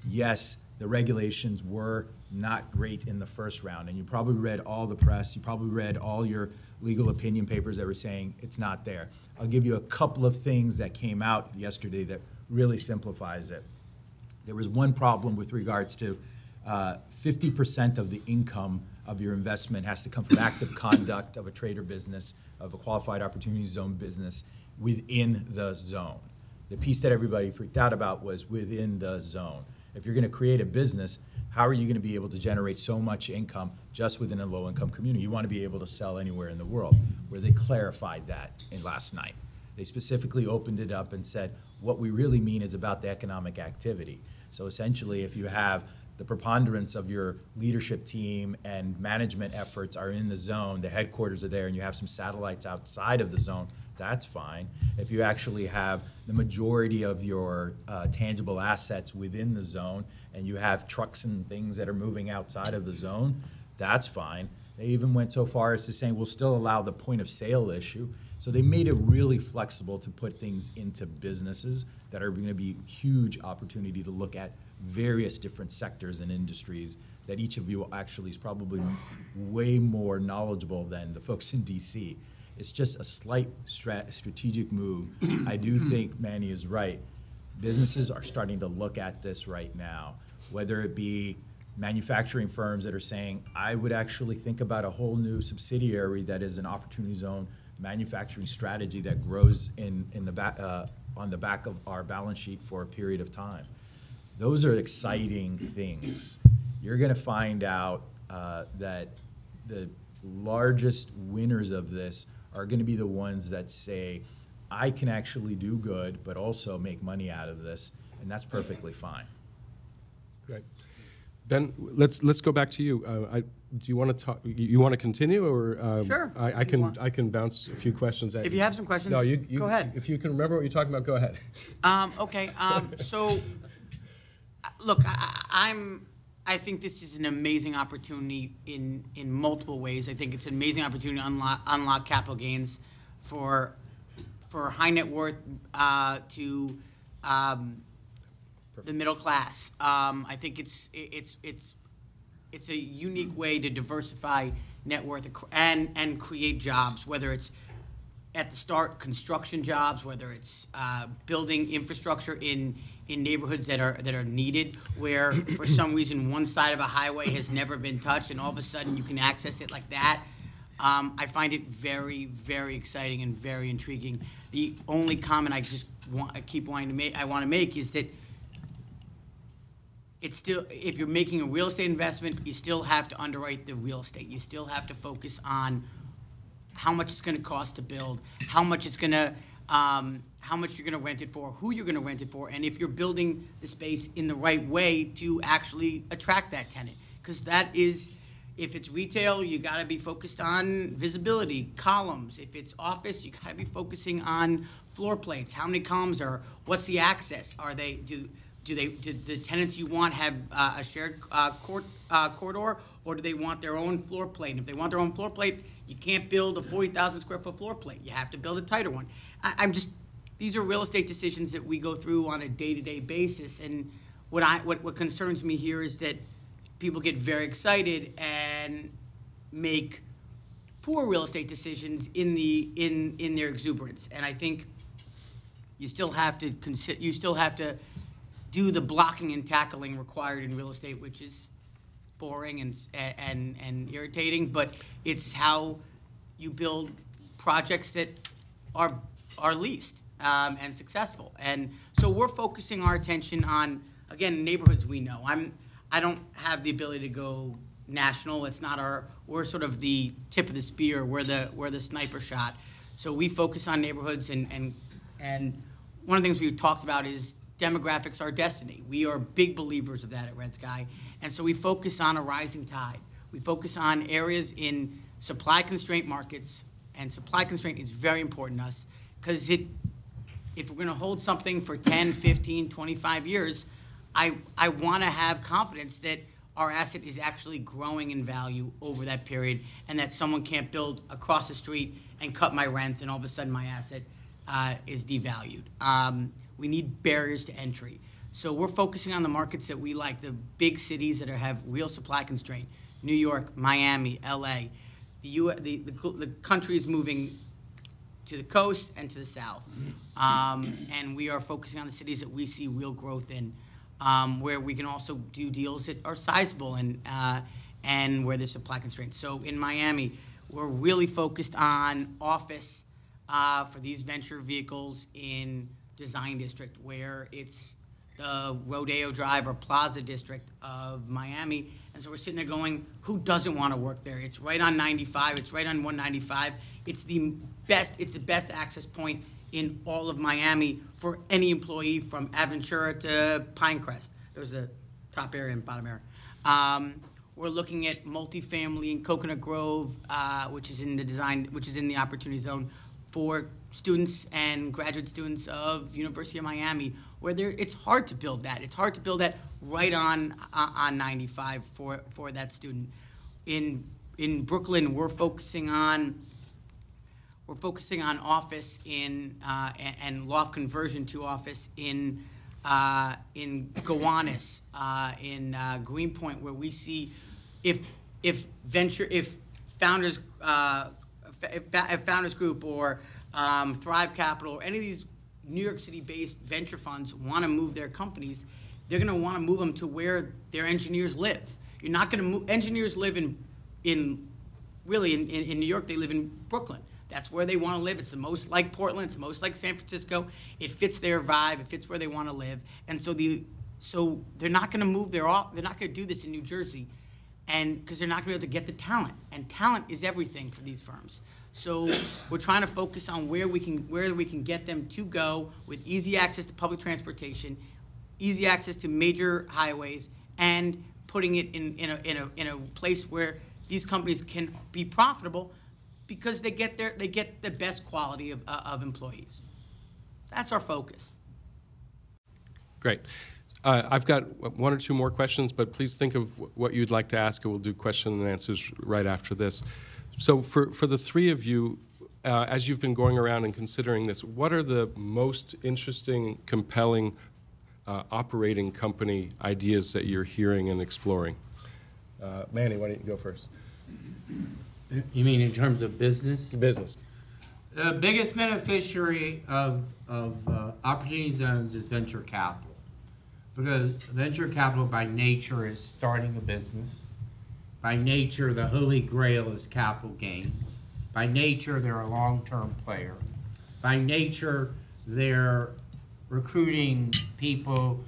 Yes, the regulations were not great in the first round, and you probably read all the press, you probably read all your legal opinion papers that were saying it's not there. I'll give you a couple of things that came out yesterday that really simplifies it. There was one problem with regards to 50% of the income of your investment has to come from active conduct of a trade or business, of a qualified opportunity zone business within the zone. The piece that everybody freaked out about was within the zone. If you're going to create a business, how are you going to be able to generate so much income just within a low-income community? You want to be able to sell anywhere in the world, where they clarified that last night. They specifically opened it up and said, what we really mean is about the economic activity. So essentially, if you have the preponderance of your leadership team and management efforts are in the zone, the headquarters are there, and you have some satellites outside of the zone, that's fine. If you actually have the majority of your tangible assets within the zone, and you have trucks and things that are moving outside of the zone, that's fine. They even went so far as to say we'll still allow the point of sale issue. So they made it really flexible to put things into businesses that are going to be a huge opportunity to look at various different sectors and industries that each of you actually is probably way more knowledgeable than the folks in DC. It's just a slight strategic move. I do think Manny is right. Businesses are starting to look at this right now, whether it be manufacturing firms that are saying, I would actually think about a whole new subsidiary that is an opportunity zone manufacturing strategy that grows in the back, on the back of our balance sheet for a period of time. Those are exciting things. You're going to find out that the largest winners of this are going to be the ones that say, I can actually do good, but also make money out of this, and that's perfectly fine. Great. Ben, let's go back to you. Do you want to talk? You want to continue, or Sure, I can bounce a few questions at you. If you have some questions, no, you go ahead. If you can remember what you're talking about, go ahead. Okay. So, look, I think this is an amazing opportunity in multiple ways. I think it's an amazing opportunity to unlock capital gains for high net worth to the middle class. I think it's a unique way to diversify net worth and create jobs, whether it's at the start construction jobs, whether it's building infrastructure in neighborhoods that are needed, where for some reason one side of a highway has never been touched, and all of a sudden you can access it like that. I find it very, very exciting and very intriguing. The only comment I want to make is that it's still, if you're making a real estate investment, you still have to underwrite the real estate. You still have to focus on how much it's going to cost to build, how much it's going to, how much you're going to rent it for, who you're going to rent it for, and if you're building the space in the right way to actually attract that tenant. Because that is, if it's retail, you got to be focused on visibility, columns. If it's office, you got to be focusing on floor plates. How many columns are? What's the access? Are they do the tenants you want have a shared corridor, or do they want their own floor plate? And if they want their own floor plate, you can't build a 40,000 square foot floor plate. You have to build a tighter one. These are real estate decisions that we go through on a day-to-day basis. And what concerns me here is that people get very excited and make poor real estate decisions in their exuberance. And I think you still have to do the blocking and tackling required in real estate, which is boring and irritating, but it's how you build projects that are leased and successful. And so we're focusing our attention on, again, neighborhoods we know. I don't have the ability to go national. It's not we're sort of the tip of the spear. We're the sniper shot. So we focus on neighborhoods, and one of the things we talked about is demographics are destiny. We are big believers of that at Red Sky. And so we focus on a rising tide. We focus on areas in supply-constrained markets, and supply constraint is very important to us, because if we're going to hold something for 10, 15, 25 years, I want to have confidence that our asset is actually growing in value over that period, and that someone can't build across the street and cut my rent, and all of a sudden my asset is devalued. We need barriers to entry. So we're focusing on the markets that we like, the big cities that have real supply constraint: New York, Miami, LA. The country is moving to the coast and to the south. And we are focusing on the cities that we see real growth in, where we can also do deals that are sizable and where there's supply constraints. So in Miami, we're really focused on office for these venture vehicles in Design District, where it's the Rodeo Drive or Plaza District of Miami. And so we're sitting there going, who doesn't want to work there? It's right on 95. It's right on 195. It's the best access point in all of Miami for any employee from Aventura to Pinecrest. There's a top area and bottom area. We're looking at multifamily in Coconut Grove, which is in the opportunity zone for students and graduate students of University of Miami, where it's hard to build that. It's hard to build that right on 95 for that student. In Brooklyn, we're focusing on office and loft conversion to office in Gowanus, in Greenpoint, where we see if Founders Group or Thrive Capital or any of these New York City-based venture funds want to move their companies, they're going to want to move them to where their engineers live. You're not going to move. Engineers live in New York. They live in Brooklyn. That's where they want to live. It's the most like Portland. It's the most like San Francisco. It fits their vibe. It fits where they want to live. And so they're not going to move. They're not going to do this in New Jersey, and because they're not going to be able to get the talent. And talent is everything for these firms. So we're trying to focus on where we can get them to go with easy access to public transportation, easy access to major highways, and putting it in a place where these companies can be profitable, because they get the best quality of employees. That's our focus. Great. I've got one or two more questions, but please think of what you'd like to ask, and we'll do question and answers right after this. So for the three of you, as you've been going around and considering this, what are the most interesting, compelling operating company ideas that you're hearing and exploring? Manny, why don't you go first? You mean in terms of business? Business. The biggest beneficiary of opportunity zones is venture capital, because venture capital by nature is starting a business. By nature, the holy grail is capital gains. By nature, they're a long-term player. By nature, they're recruiting people.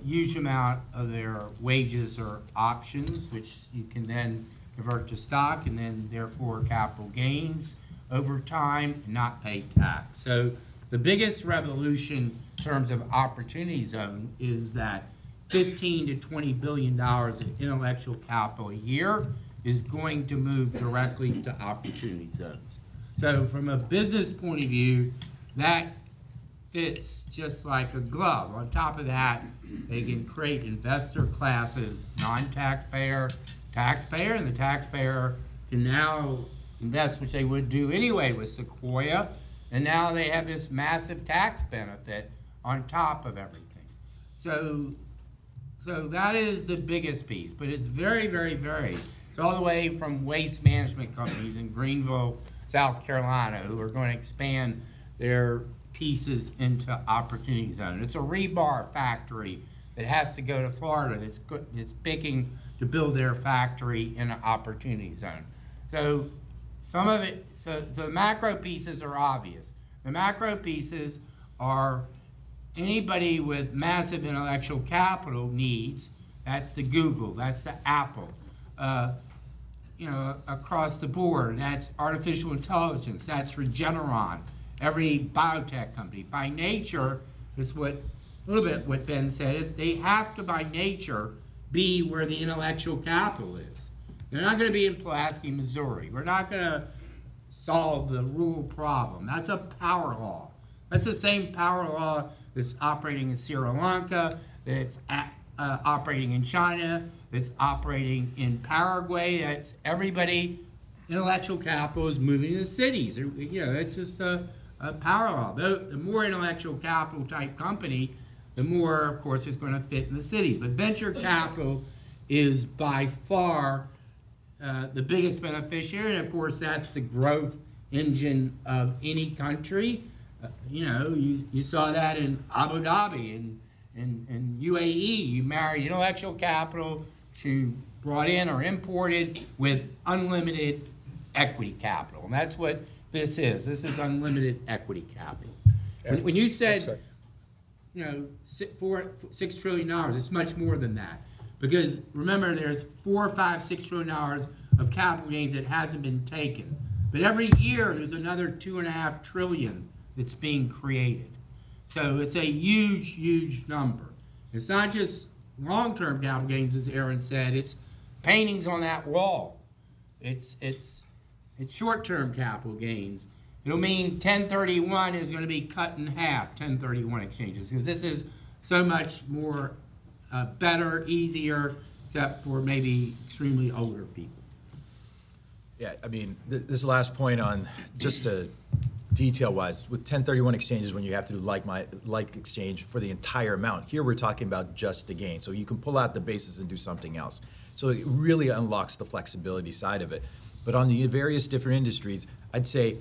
Huge amount of their wages are options, which you can then convert to stock, and then therefore capital gains over time and not pay tax. So the biggest revolution in terms of opportunity zone is that $15 to $20 billion in intellectual capital a year is going to move directly to opportunity zones. So from a business point of view, that fits just like a glove. On top of that, they can create investor classes, non-taxpayer, taxpayer, and the taxpayer can now invest, which they would do anyway with Sequoia, and now they have this massive tax benefit on top of everything. So that is the biggest piece, but it's very, very varied. It's all the way from waste management companies in Greenville, South Carolina, who are going to expand their pieces into opportunity zone. It's a rebar factory that has to go to Florida. It's picking to build their factory in an opportunity zone. So some of it, so the macro pieces are obvious. The macro pieces are anybody with massive intellectual capital needs. That's the Google, that's the Apple. Across the board, that's artificial intelligence, that's Regeneron, every biotech company. By nature, it's a little bit what Ben said, is they have to by nature be where the intellectual capital is. They're not going to be in Pulaski, Missouri. We're not going to solve the rural problem. That's a power law. That's the same power law that's operating in Sri Lanka, that's operating in China, that's operating in Paraguay. That's everybody. Intellectual capital is moving to cities. It's just a power law. The more intellectual capital type company, the more, of course, it's going to fit in the cities. But venture capital is by far the biggest beneficiary, and of course, that's the growth engine of any country. You saw that in Abu Dhabi and UAE. You married intellectual capital to brought in or imported with unlimited equity capital, and that's what this is. This is unlimited equity capital. When you said, $6 trillion, it's much more than that, because remember, there's $4, $5, $6 trillion of capital gains that hasn't been taken, but every year there's another $2.5 trillion that's being created. So it's a huge, huge number. It's not just long-term capital gains, as Aaron said, it's paintings on that wall. It's short-term capital gains. It'll mean 1031 is going to be cut in half, 1031 exchanges, because this is so much more better, easier, except for maybe extremely older people. Yeah, I mean, this last point on just detail-wise, with 1031 exchanges, when you have to do like exchange for the entire amount. Here we're talking about just the gain. So you can pull out the basis and do something else. So it really unlocks the flexibility side of it. But on the various different industries, I'd say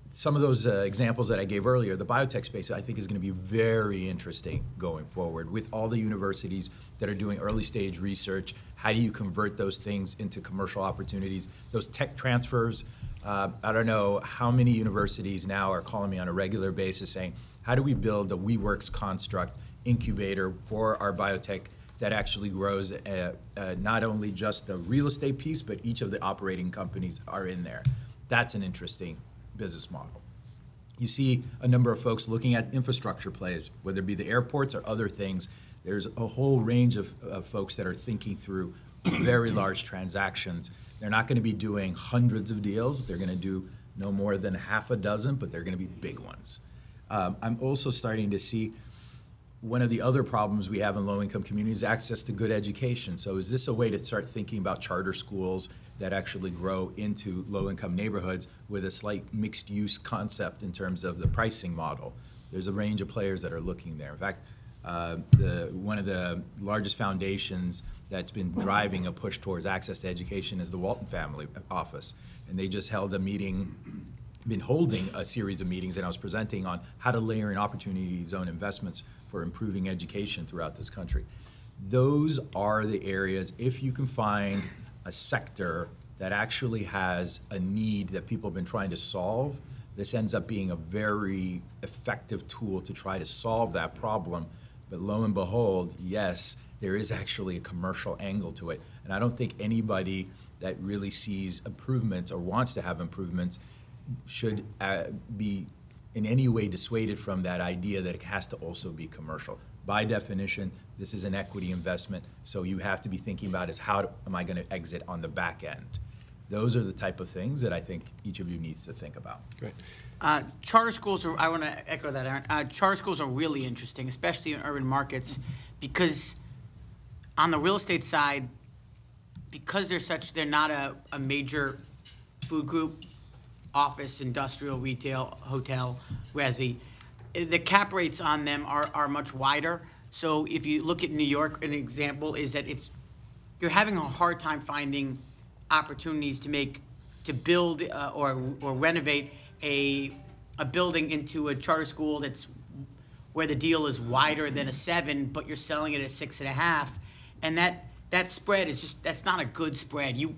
some of those examples that I gave earlier, the biotech space, I think is going to be very interesting going forward with all the universities that are doing early stage research. How do you convert those things into commercial opportunities? Those tech transfers, I don't know how many universities now are calling me on a regular basis saying, how do we build a WeWorks construct incubator for our biotech that actually grows not only just the real estate piece, but each of the operating companies are in there. That's an interesting business model. You see a number of folks looking at infrastructure plays, whether it be the airports or other things. There's a whole range of folks that are thinking through very large transactions. They're not going to be doing hundreds of deals. They're going to do no more than half a dozen, but they're going to be big ones. I'm also starting to see one of the other problems we have in low-income communities is access to good education. So is this a way to start thinking about charter schools that actually grow into low-income neighborhoods with a slight mixed-use concept in terms of the pricing model? There's a range of players that are looking there. In fact, one of the largest foundations that's been driving a push towards access to education is the Walton Family Office. And they just held a meeting, been holding a series of meetings, and I was presenting on how to layer in opportunity zone investments for improving education throughout this country. Those are the areas, if you can find a sector that actually has a need that people have been trying to solve, this ends up being a very effective tool to try to solve that problem. But lo and behold, yes, there is actually a commercial angle to it. And I don't think anybody that really sees improvements or wants to have improvements should be in any way dissuaded from that idea that it has to also be commercial. By definition, this is an equity investment, so you have to be thinking about is how am I going to exit on the back end? Those are the type of things that I think each of you needs to think about. Great. Charter schools I want to echo that, Aaron. Charter schools are really interesting, especially in urban markets, because on the real estate side, because they're not a major food group, office, industrial, retail, hotel, resi, the cap rates on them are much wider. So if you look at New York, an example is that you're having a hard time finding opportunities to build or renovate a building into a charter school that's where the deal is wider than a 7, but you're selling it at 6.5, and that spread is that's not a good spread. You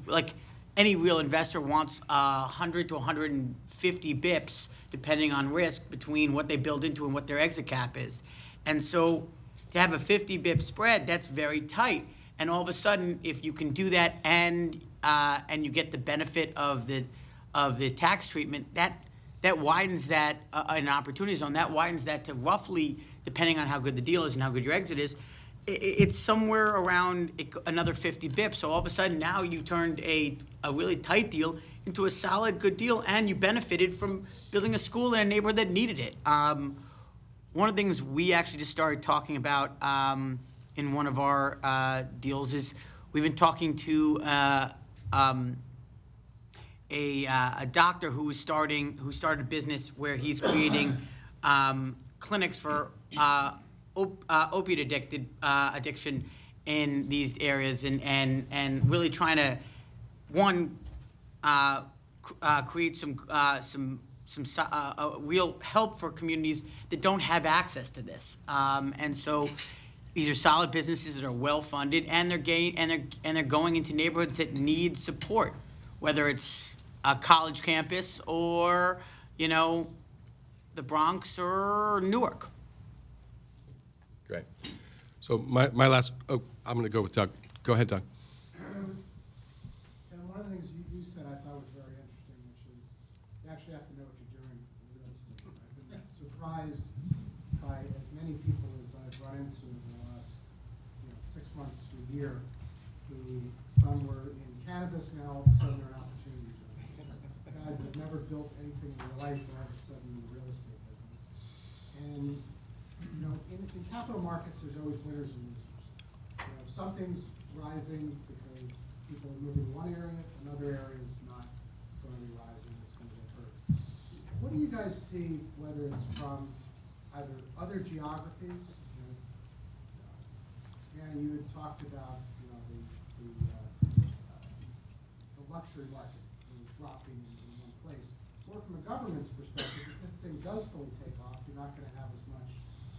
any real investor wants 100 to 150 bips, depending on risk, between what they build into and what their exit cap is. And so to have a 50 bip spread, that's very tight. And all of a sudden, if you can do that and you get the benefit of the tax treatment, that widens that an opportunity zone. That widens that to roughly, depending on how good the deal is and how good your exit is, it's somewhere around another 50 bips. So all of a sudden now you turned a really tight deal into a solid good deal, and you benefited from building a school in a neighborhood that needed it. One of the things we actually just started talking about in one of our deals is we've been talking to a doctor who started a business where he's creating clinics for opiate addiction in these areas, and really trying to create some real help for communities that don't have access to this. And so these are solid businesses that are well funded, and they're going into neighborhoods that need support, whether it's a college campus or the Bronx or Newark. Great. So my last, I'm going to go with Doug. Go ahead, Doug. And one of the things you said I thought was very interesting, which is you actually have to know what you're doing with real estate. I've been surprised by as many people as I've run into in the last 6 months to a year who some were in cannabis, now all of a sudden they're in opportunity zones. Guys that have never built anything in their life are all of a sudden in the real estate business. And you know, in capital markets, there's always winners and losers. You know, something's rising because people are moving to one area, another area is not going to be rising, it's going to get hurt. What do you guys see, whether it's from either other geographies, you had talked about, you know, the luxury market dropping in one place, or from a government's perspective, if this thing does fully take off, you're not going to have as much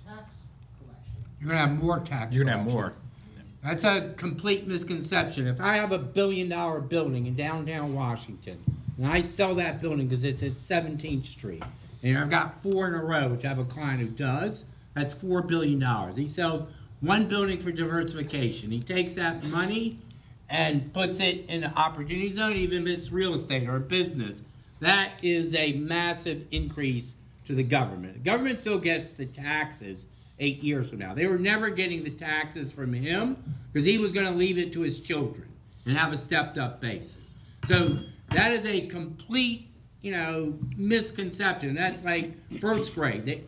tax collection. You're going to have more tax You're going to have collection. more. That's a complete misconception. If I have a $1 billion building in downtown Washington, and I sell that building because it's at 17th Street, and I've got 4 in a row, which I have a client who does, that's $4 billion. He sells one building for diversification. He takes that money and puts it in the opportunity zone, even if it's real estate or a business. That is a massive increase to the government. The government still gets the taxes 8 years from now. They were never getting the taxes from him because he was going to leave it to his children and have a stepped up basis. So that is a complete, you know, misconception. That's like first grade.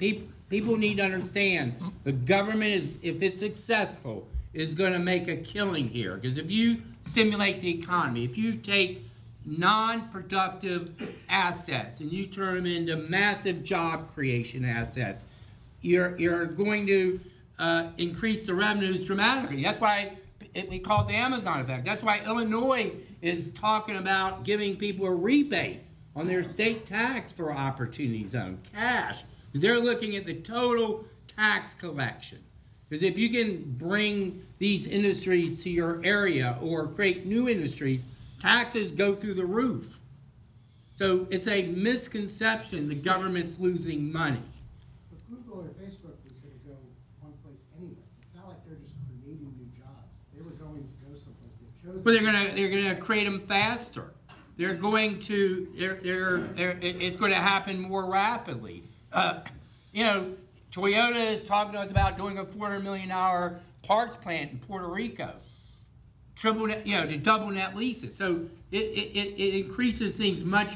People need to understand the government is, if it's successful, is going to make a killing here. Because if you stimulate the economy, if you take non-productive assets and you turn them into massive job creation assets, you're going to increase the revenues dramatically. That's why we call it the Amazon effect. That's why Illinois is talking about giving people a rebate on their state tax for opportunity zone, cash. Because they're looking at the total tax collection. Because if you can bring these industries to your area or create new industries, taxes go through the roof. So it's a misconception the government's losing money. But Google or Facebook was going to go one place anyway. It's not like they're just creating new jobs. They were going to go someplace. They chose. But they're gonna create them faster. They're going to it's going to happen more rapidly. You know, Toyota is talking to us about doing a $400 million parts plant in Puerto Rico, to double net lease it. So it increases things much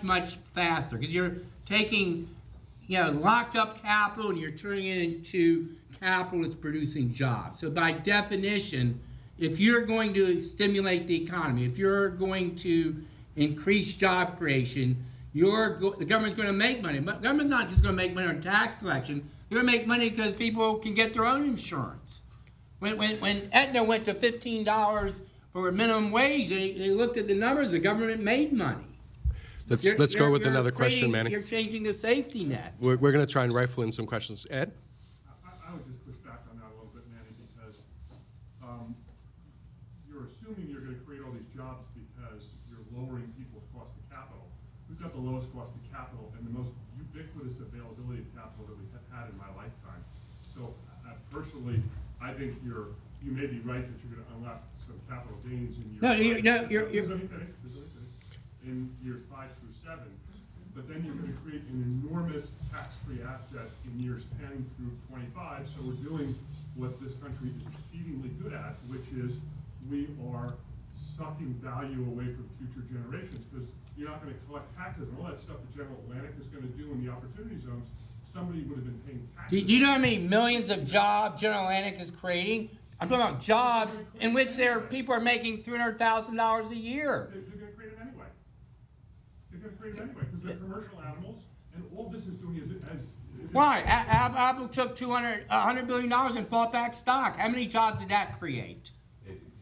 faster because you're taking, you know, locked up capital and you're turning it into capital that's producing jobs. So by definition, if you're going to stimulate the economy, if you're going to increase job creation, the government's going to make money. But the government's not just going to make money on tax collection. They're going to make money because people can get their own insurance. When Aetna went to $15 for a minimum wage, they looked at the numbers. The government made money. Let's go with another question, Manny. You're changing the safety net. We're going to try and rifle in some questions. Ed? I would just push back on that a little bit, Manny, because you're assuming you're going to create all these jobs because you're lowering people's cost of capital. We've got the lowest cost of capital and the most ubiquitous availability of capital that we have had in my lifetime. So personally, I think you may be right that you're going to unlock some capital gains in years in years 5 through 7, but then you're going to create an enormous tax-free asset in years 10 through 25. So we're doing what this country is exceedingly good at, which is we are sucking value away from future generations because you're not going to collect taxes and all that stuff that General Atlantic is going to do in the opportunity zones. Somebody would have been paying taxes. Do you know how many millions of jobs General Atlantic is creating? I'm talking about jobs in which people are making $300,000 a year. They're going to create them anyway. They're going to create them anyway because they're commercial animals, and all this is doing is why? Apple took $100 billion and bought back stock. How many jobs did that create?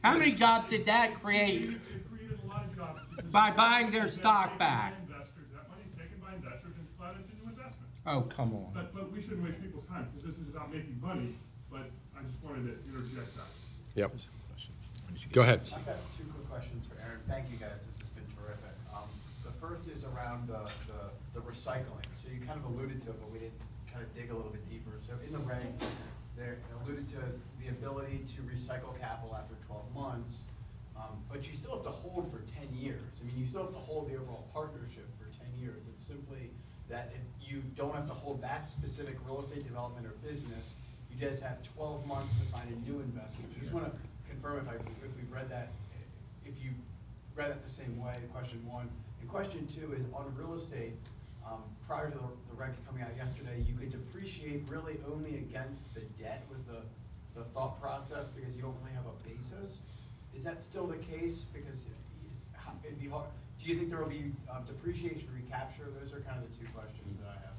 How many jobs did that create? It created a lot of jobs by buying their stock back. That money's taken by investors and plowed into new investments. Oh, come on. But we shouldn't waste people's time because this is about making money. But I just wanted to interject that. Yep. Go ahead. I've got 2 quick questions for Aaron. Thank you, guys. This has been terrific. The first is around the recycling. So you kind of alluded to it, but we didn't kind of dig a little bit deeper. So in the regs, they alluded to the ability to recycle capital after 12 months, but you still have to hold for 10 years. I mean, you still have to hold the overall partnership for 10 years. It's simply that if you don't have to hold that specific real estate development or business, you just have 12 months to find a new investment. I just want to confirm if we've read that, if you read it the same way, question one. And question two is on real estate, prior to the regs coming out yesterday, you could depreciate really only against the debt was the thought process because you don't really have a basis. Is that still the case? Because it'd be hard. Do you think there will be depreciation recapture? Those are kind of the two questions that I have.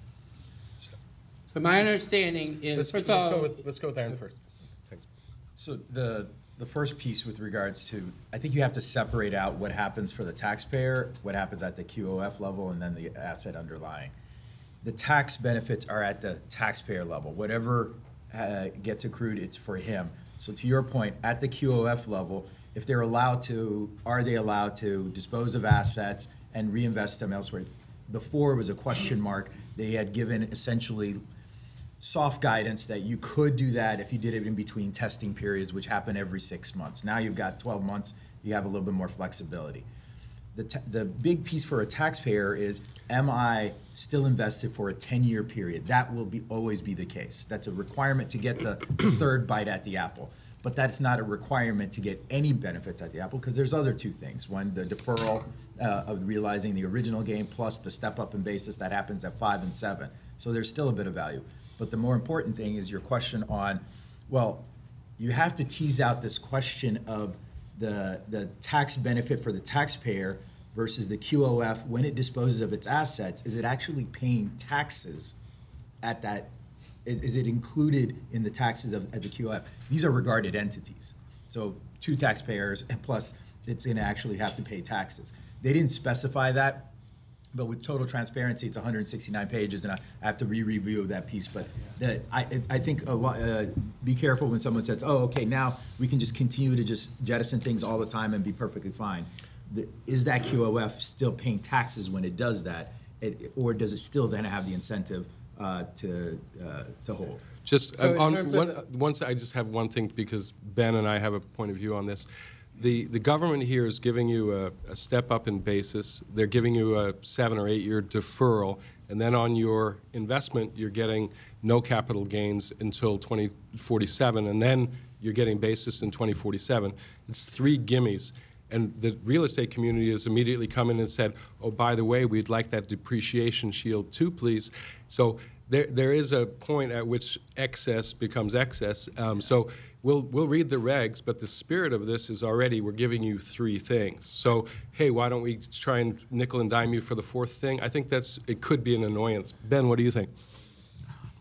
So my understanding is, Let's go with Aaron first. Thanks. So the first piece with regards to, I think you have to separate out what happens for the taxpayer, what happens at the QOF level, and then the asset underlying. The tax benefits are at the taxpayer level. Whatever gets accrued, it's for him. So to your point, at the QOF level, if they're allowed to, are they allowed to dispose of assets and reinvest them elsewhere? Before it was a question mark. They had given essentially soft guidance that you could do that if you did it in between testing periods, which happen every 6 months. Now you've got 12 months, you have a little bit more flexibility. The big piece for a taxpayer is, am I still invested for a 10-year period? That will always be the case. That's a requirement to get the third bite at the apple. But that's not a requirement to get any benefits at the apple, because there's other two things. One, the deferral of realizing the original gain, plus the step up in basis that happens at 5 and 7. So there's still a bit of value. But the more important thing is your question on, well, you have to tease out this question of the tax benefit for the taxpayer versus the QOF when it disposes of its assets. Is it actually paying taxes at that? Is it included in the taxes at the QOF? These are regarded entities. So 2 taxpayers, and plus it's going to actually have to pay taxes. They didn't specify that. But with total transparency, it's 169 pages, and I have to re-review that piece. But I think a lot, be careful when someone says, oh, okay, now we can just continue to just jettison things all the time and be perfectly fine. Is that QOF still paying taxes when it does that, or does it still then have the incentive to hold? Just So in on terms of once I just have one thing, because Ben and I have a point of view on this. The government here is giving you a step up in basis. They're giving you a 7 or 8 year deferral, and then on your investment, you're getting no capital gains until 2047, and then you're getting basis in 2047. It's 3 gimmies. And the real estate community has immediately come in and said, oh, by the way, we'd like that depreciation shield too, please. So there is a point at which excess becomes excess. So we'll read the regs, but the spirit of this is already we're giving you 3 things. So, hey, why don't we try and nickel and dime you for the 4th thing? I think it could be an annoyance. Ben, what do you think?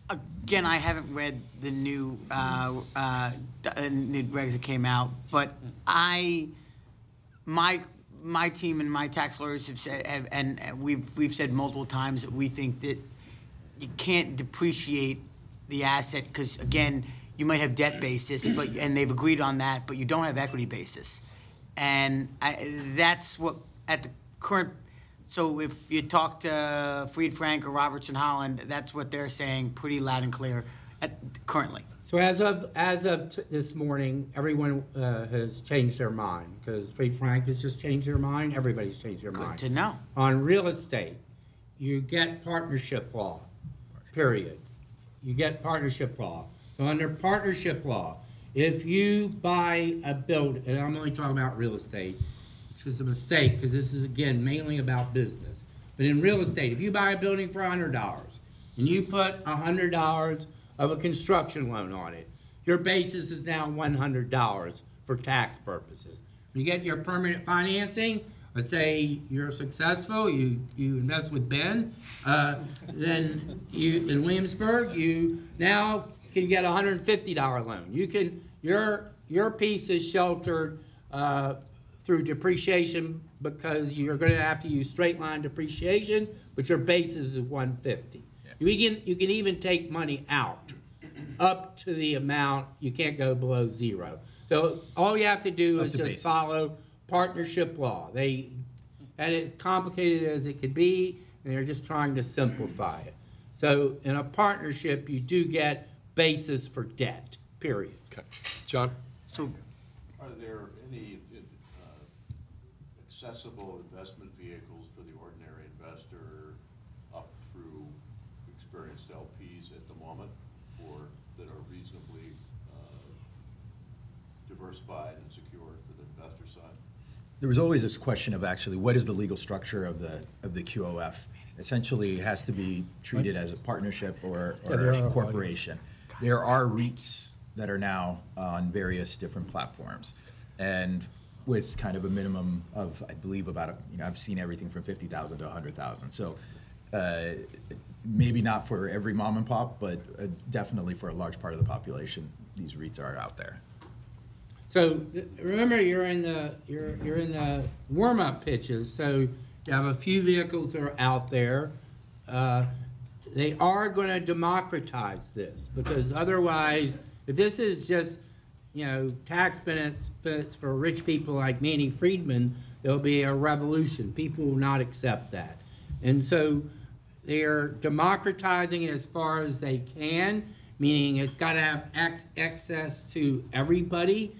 Again, I haven't read the new regs that came out, but my team and my tax lawyers have said, and we've said multiple times that we think that you can't depreciate the asset because, again, you might have debt basis, and they've agreed on that, but you don't have equity basis, and that's what at the current. So if you talk to Fried Frank or Robertson Holland, that's what they're saying, pretty loud and clear, currently. So as of this morning, everyone has changed their mind because Fried Frank has just changed their mind. Everybody's changed their mind. Good to know. On real estate, you get partnership law, period. You get partnership law. So under partnership law, if you buy a building, and I'm only talking about real estate, which is a mistake because this is, again, mainly about business. But in real estate, if you buy a building for $100 and you put $100 of a construction loan on it, your basis is now $100 for tax purposes. When you get your permanent financing, let's say you're successful, you invest with Ben, then you in Williamsburg, you now can get a $150 loan. Your piece is sheltered through depreciation because you're going to have to use straight line depreciation, but your basis is $150. Yeah. You can even take money out up to the amount. You can't go below 0. So all you have to do is just follow partnership law. And it's complicated as it could be, and they're just trying to simplify it. So in a partnership, you do get basis for debt, period. Okay. John? So Are there any accessible investment vehicles for the ordinary investor up through experienced LPs at the moment that are reasonably diversified and there was always this question of actually what is the legal structure of the QOF. Essentially, it has to be treated as a partnership or a corporation. There are REITs that are now on various different platforms, and with kind of a minimum of, I believe, about, I've seen everything from 50,000 to 100,000. So maybe not for every mom and pop, but definitely for a large part of the population, these REITs are out there. So remember, you're in the warm-up pitches. So you have a few vehicles that are out there. They are going to democratize this, because otherwise, if this is just tax benefits for rich people like Manny Friedman, there'll be a revolution. People will not accept that, and so they are democratizing it as far as they can, meaning it's got to have access to everybody.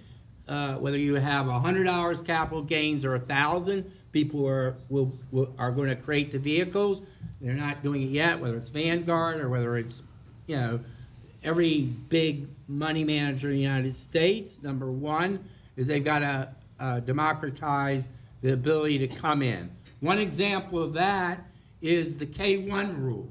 Whether you have $100 capital gains or $1,000, people are going to create the vehicles. They're not doing it yet, whether it's Vanguard or whether it's, every big money manager in the United States. Number one is they've got to democratize the ability to come in. One example of that is the K-1 rule.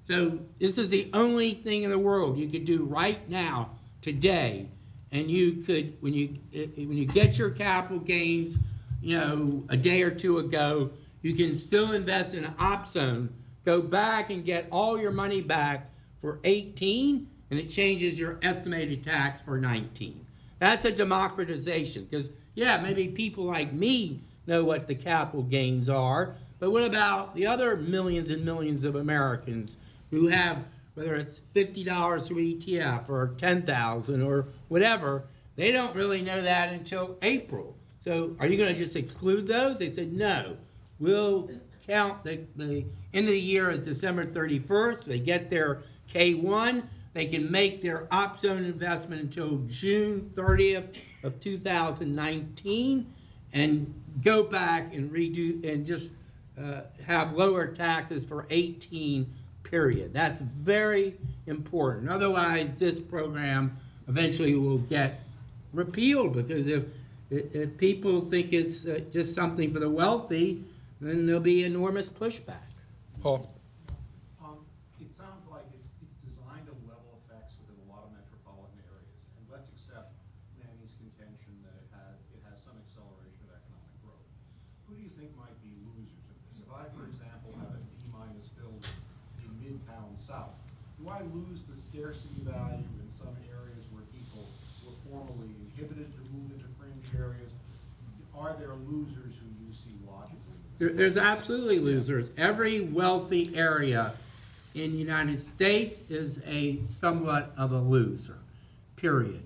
So this is the only thing in the world you could do right now, today, and you could, when you get your capital gains, a day or two ago, you can still invest in an op zone, go back and get all your money back for 18, and it changes your estimated tax for 19. That's a democratization, because, yeah, maybe people like me know what the capital gains are, but what about the other millions and millions of Americans who have, whether it's $50 through ETF or $10,000 or whatever, they don't really know that until April. So are you going to just exclude those? They said, no, we'll count the end of the year as December 31st. They get their K1. They can make their op zone investment until June 30th of 2019 and go back and redo and just have lower taxes for 18 period. That's very important. Otherwise, this program eventually will get repealed, because if people think it's just something for the wealthy, then there'll be enormous pushback. Paul? It sounds like it's designed to level effects within a lot of metropolitan areas. And let's accept Manny's contention that it has some acceleration of economic growth. Who do you think might be losers of this? If I, for example, have a D-minus building in Midtown South, do I lose the scarcity value in some areas where people were formerly inhibited to move into fringe areas? Are there losers who you see logically? There's absolutely losers. Every wealthy area in the United States is somewhat of a loser, period.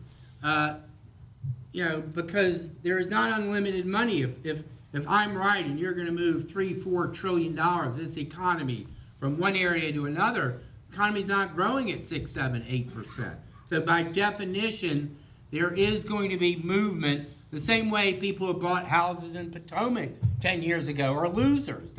Because there is not unlimited money. If I'm right and you're going to move $3-4 trillion this economy from one area to another, the economy's not growing at 6, 7, 8%. So by definition, there is going to be movement. The same way people who bought houses in Potomac 10 years ago are losers.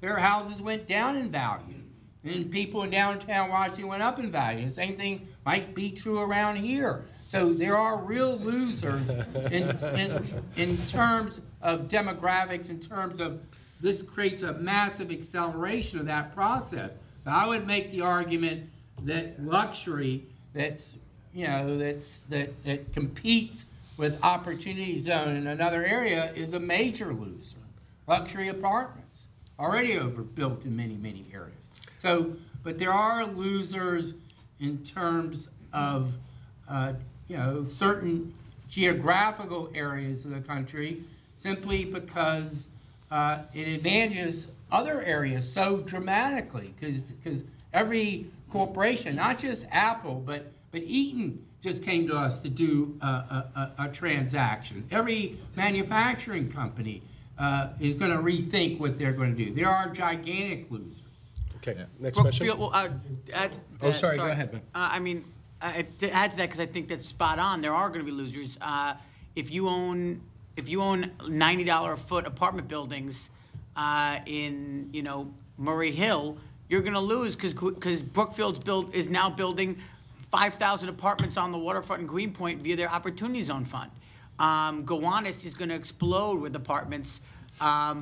Their houses went down in value. And people in downtown Washington went up in value. The same thing might be true around here. So there are real losers in terms of demographics, in terms of this creates a massive acceleration of that process. But I would make the argument that luxury that competes with opportunity zone in another area is a major loser. Luxury apartments, already overbuilt in many, many areas. So, but there are losers in terms of, certain geographical areas of the country, simply because it advantages other areas so dramatically. Because every corporation, not just Apple, but Eaton just came to us to do a transaction. Every manufacturing company is going to rethink what they're going to do. There are gigantic losers. Okay, next question. Well, Sorry, go ahead, Ben. To add to that, because I think that's spot on, there are going to be losers. If you own $90 a foot apartment buildings in Murray Hill, you're going to lose because Brookfield's is now building 5,000 apartments on the waterfront in Greenpoint via their Opportunity Zone fund. Gowanus is going to explode with apartments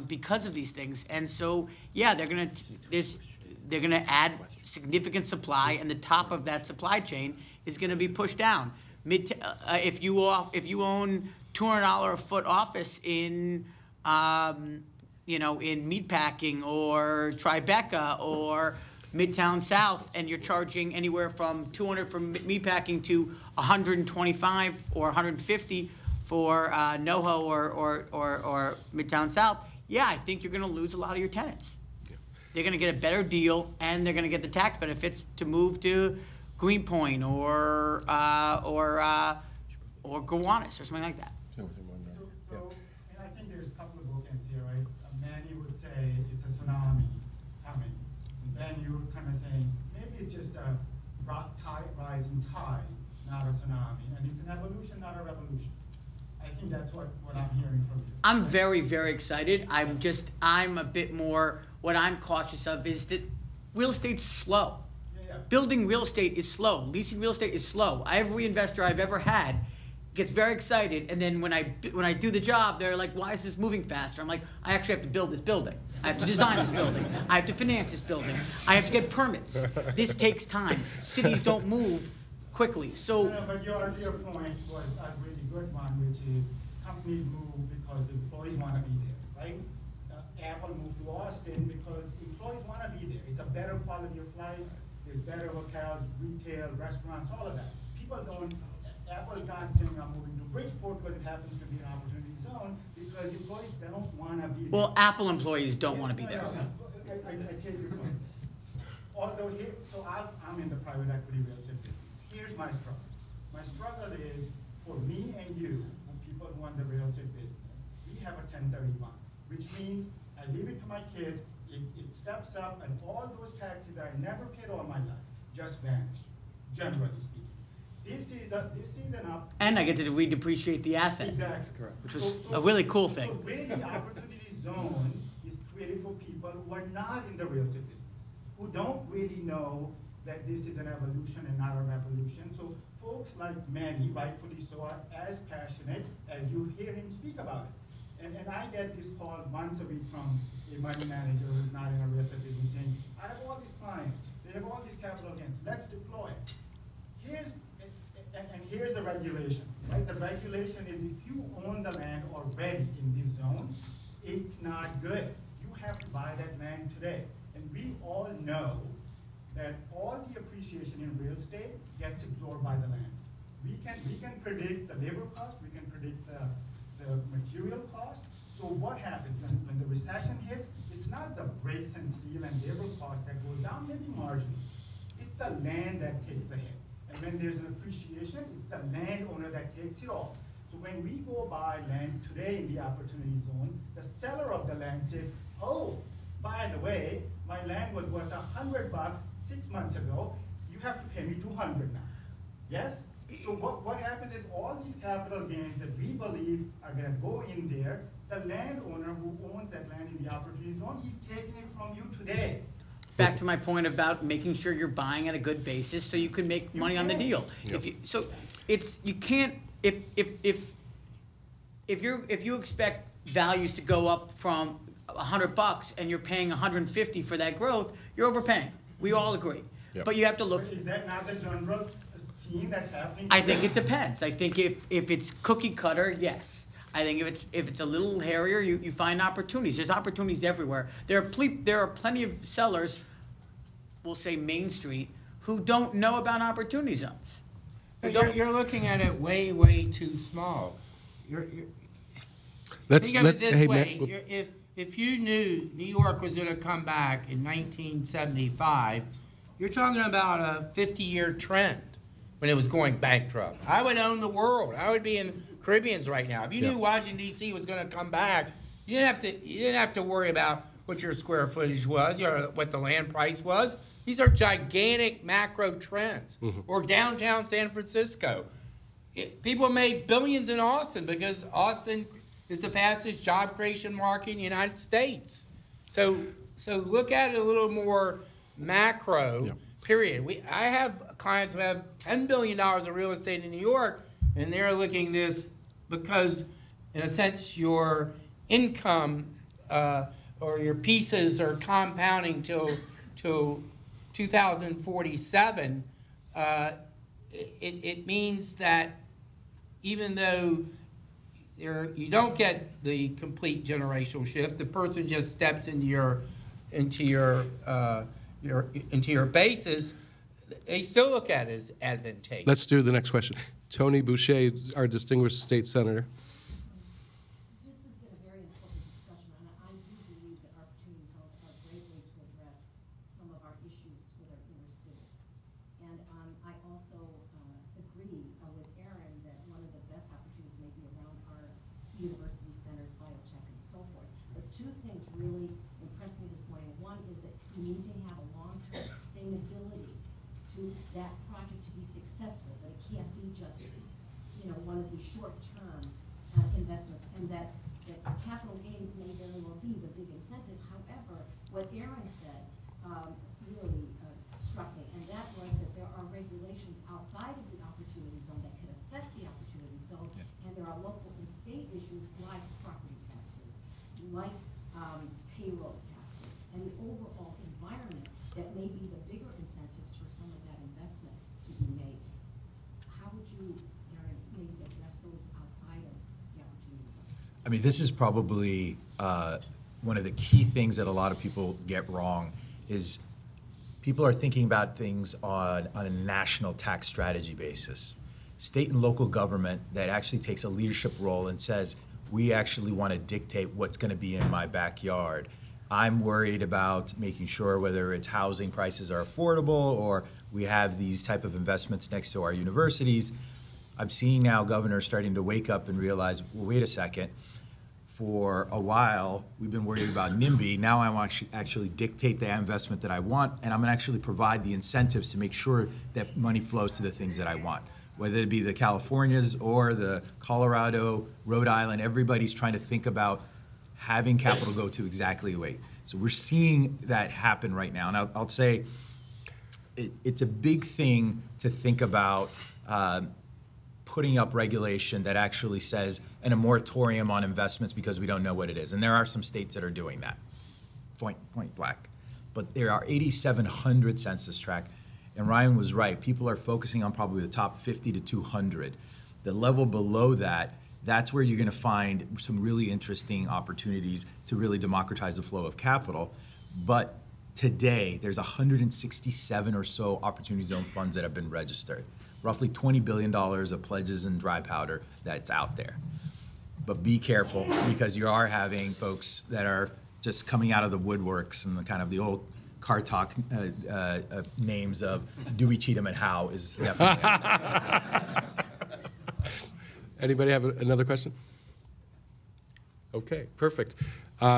because of these things. And so, yeah, they're going to add significant supply, and the top of that supply chain is going to be pushed down. If you own $200 a foot office in in Meatpacking or Tribeca or Midtown South, and you're charging anywhere from $200 for Meatpacking to $125 or $150 for NoHo or Midtown South, yeah, I think you're going to lose a lot of your tenants. Yeah. They're going to get a better deal, and they're going to get the tax benefits to move to Greenpoint or Gowanus or something like that. So, and I think there's a couple of bookends here, right? Manny would say it's a tsunami coming. And then you're kind of saying, maybe it's just a rising tide, not a tsunami. And it's an evolution, not a revolution. I think that's what I'm hearing from you. I'm very, very excited. I'm a bit more, what I'm cautious of is that real estate's slow. Yeah. Building real estate is slow. Leasing real estate is slow. Every investor I've ever had gets very excited, and then when I do the job, they're like, why is this moving faster? I'm like, I actually have to build this building. I have to design this building. I have to finance this building. I have to get permits. This takes time. Cities don't move quickly. So, no, but your point was a really good one, which is companies move because employees want to be there, right? Apple moved to Austin because employees want to be there. It's a better quality of life. There's better hotels, retail, restaurants, all of that. People don't. Apple's not saying I'm moving to Bridgeport because it happens to be an opportunity zone, because employees don't want to be there. well, Apple employees don't want to be there. I take your point. Although here, so I'm in the private equity real estate business. Here's my struggle. My struggle is, for me and you, people who run the real estate business, we have a 1031, which means I leave it to my kids, it steps up, and all those taxes that I never paid all my life just vanish, generally speaking. This is an up. And I get to redepreciate the asset. Exactly. Correct. Which was a really cool thing. So really, the opportunity zone is created for people who are not in the real estate business, who don't really know that this is an evolution and not a revolution. So folks like Manny, rightfully so, are as passionate as you hear him speak about it. And I get this call once a week from a money manager who's not in a real estate business saying, I have all these clients, they have all these capital gains, let's deploy. Here's the regulation, right? The regulation is if you own the land already in this zone, it's not good. You have to buy that land today. And we all know that all the appreciation in real estate gets absorbed by the land. We can predict the labor cost, we can predict the material cost. So what happens when the recession hits? It's not the bricks and steel and labor cost that goes down, maybe marginally. It's the land that takes the hit. And when there's an appreciation, it's the landowner that takes it all. So when we go buy land today in the opportunity zone, the seller of the land says, oh, by the way, my land was worth $100 6 months ago. You have to pay me $200 now. Yes? So what happens is all these capital gains that we believe are going to go in there, the landowner who owns that land in the opportunity zone, he's taking it from you today. Back to my point about making sure you're buying at a good basis so you can make money on the deal. Yep. If you expect values to go up from $100 and you're paying $150 for that growth, you're overpaying. We all agree. Yep. But you have to look. But is that not the general scene that's happening? I think it depends. I think if it's cookie cutter, yes. I think if it's a little hairier, you find opportunities. There's opportunities everywhere. There are plenty of sellers, we'll say Main Street, who don't know about opportunity zones. You're looking at it way, way too small. Think of it this way. If you knew New York was going to come back in 1975, you're talking about a 50-year trend when it was going bankrupt. I would own the world. I would be in Caribbeans right now. If you knew Washington, D.C. was going to come back, you didn't have to worry about what your square footage was, or what the land price was. These are gigantic macro trends. Mm-hmm. Or downtown San Francisco. People made billions in Austin because Austin is the fastest job creation market in the United States. So look at it a little more macro, period. I have clients who have $10 billion of real estate in New York, and they're looking this because, in a sense, your income or your pieces are compounding till 2047, it means that even though you don't get the complete generational shift, the person just steps into your bases, they still look at it as advantageous. Let's do the next question. Tony Boucher, our distinguished state senator. This has been a very important discussion, and I do believe that opportunity zones are a great way to address some of our issues with our inner city. And I also agree with Aaron that one of the best opportunities may be around our university centers, biotech, and so forth. But two things really impressed me this morning. One is that we need to have a long-term sustainability to that project to be successful, but it can't be just, one of the short-term investments, and that capital gains may very well be the big incentive. However, what Aaron said really struck me, and that was that there are regulations outside of the opportunity zone that could affect the opportunity zone, and there are local and state issues like property taxes, like payroll taxes, and the overall environment that may be the bigger incentives for some of that investment to be made. How would you, Aaron, maybe address those outside of the opportunity zone? I mean, this is probably one of the key things that a lot of people get wrong is people are thinking about things on a national tax strategy basis. State and local government that actually takes a leadership role and says, we actually want to dictate what's going to be in my backyard. I'm worried about making sure whether it's housing prices are affordable or we have these type of investments next to our universities. I'm seeing now governors starting to wake up and realize, well, wait a second. For a while, we've been worried about NIMBY. Now I want to actually dictate the investment that I want, and I'm going to actually provide the incentives to make sure that money flows to the things that I want. Whether it be the Californias or the Colorado, Rhode Island, everybody's trying to think about having capital go to exactly the way. So we're seeing that happen right now. And I'll say it's a big thing to think about putting up regulation that actually says, and a moratorium on investments because we don't know what it is. And there are some states that are doing that, point blank. But there are 8,700 census tracts, and Ryan was right. People are focusing on probably the top 50 to 200. The level below that, that's where you're going to find some really interesting opportunities to really democratize the flow of capital. But today, there's 167 or so opportunity zone funds that have been registered. Roughly $20 billion of pledges and dry powder that's out there. But be careful, because you are having folks that are just coming out of the woodworks, and the kind of the old car talk names of Dewey, Cheatham, and Howe is definitely. Anybody have another question? Okay, perfect.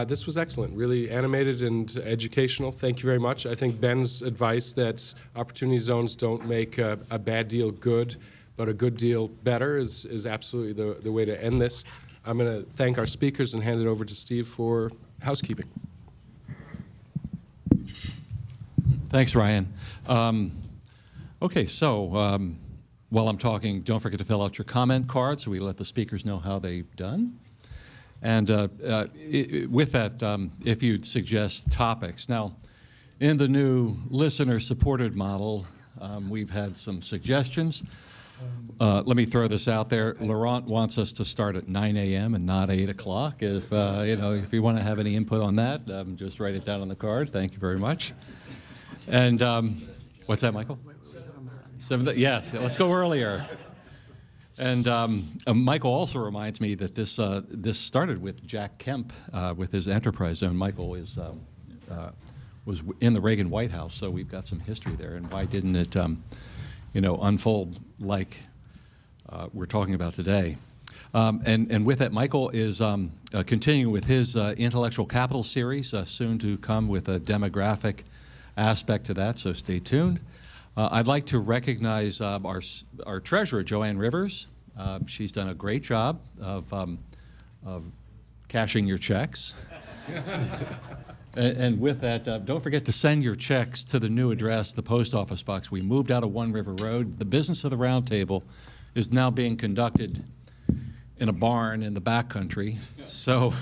This was excellent, really animated and educational. Thank you very much. I think Ben's advice that opportunity zones don't make a bad deal good, but a good deal better is absolutely the way to end this. I'm going to thank our speakers and hand it over to Steve for housekeeping. Thanks, Ryan. Okay, so while I'm talking, don't forget to fill out your comment card so we let the speakers know how they've done. And with that, if you'd suggest topics. Now, in the new listener-supported model, we've had some suggestions. Let me throw this out there. Laurent wants us to start at 9 a.m. and not 8 o'clock. If you want to have any input on that, just write it down on the card. Thank you very much. And what's that, Michael? 7. Yes, let's go earlier. And Michael also reminds me that this started with Jack Kemp with his enterprise zone. Michael was in the Reagan White House, so we've got some history there. And why didn't it, unfold like we're talking about today? And with that, Michael is continuing with his intellectual capital series, soon to come with a demographic aspect to that. So stay tuned. I'd like to recognize our treasurer, Joanne Rivers. She's done a great job of cashing your checks. And with that, don't forget to send your checks to the new address, the post office box. We moved out of One River Road. The business of the Roundtable is now being conducted in a barn in the back country. So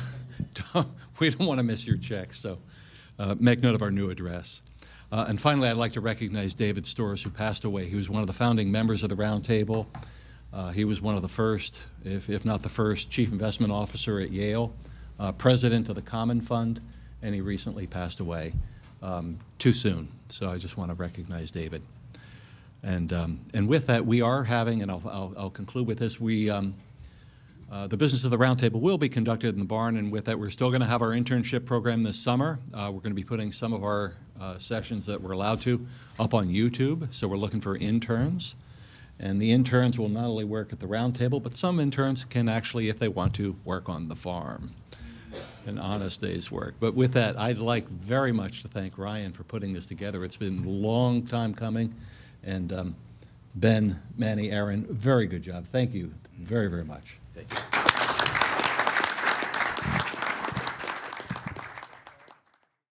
we don't want to miss your check. So make note of our new address. And finally, I'd like to recognize David Storrs, who passed away. He was one of the founding members of the Roundtable. He was one of the first, if not the first, chief investment officer at Yale, president of the Common Fund, and he recently passed away too soon. So I just want to recognize David. And with that, we are having, and I'll conclude with this, the business of the Roundtable will be conducted in the barn, and with that, we're still going to have our internship program this summer. We're going to be putting some of our sessions that we're allowed to up on YouTube, so we're looking for interns. And the interns will not only work at the Roundtable, but some interns can actually, if they want to, work on the farm. An honest day's work. But with that, I'd like very much to thank Ryan for putting this together. It's been a long time coming. And Ben, Manny, Aaron, very good job. Thank you very, very much. Thank you.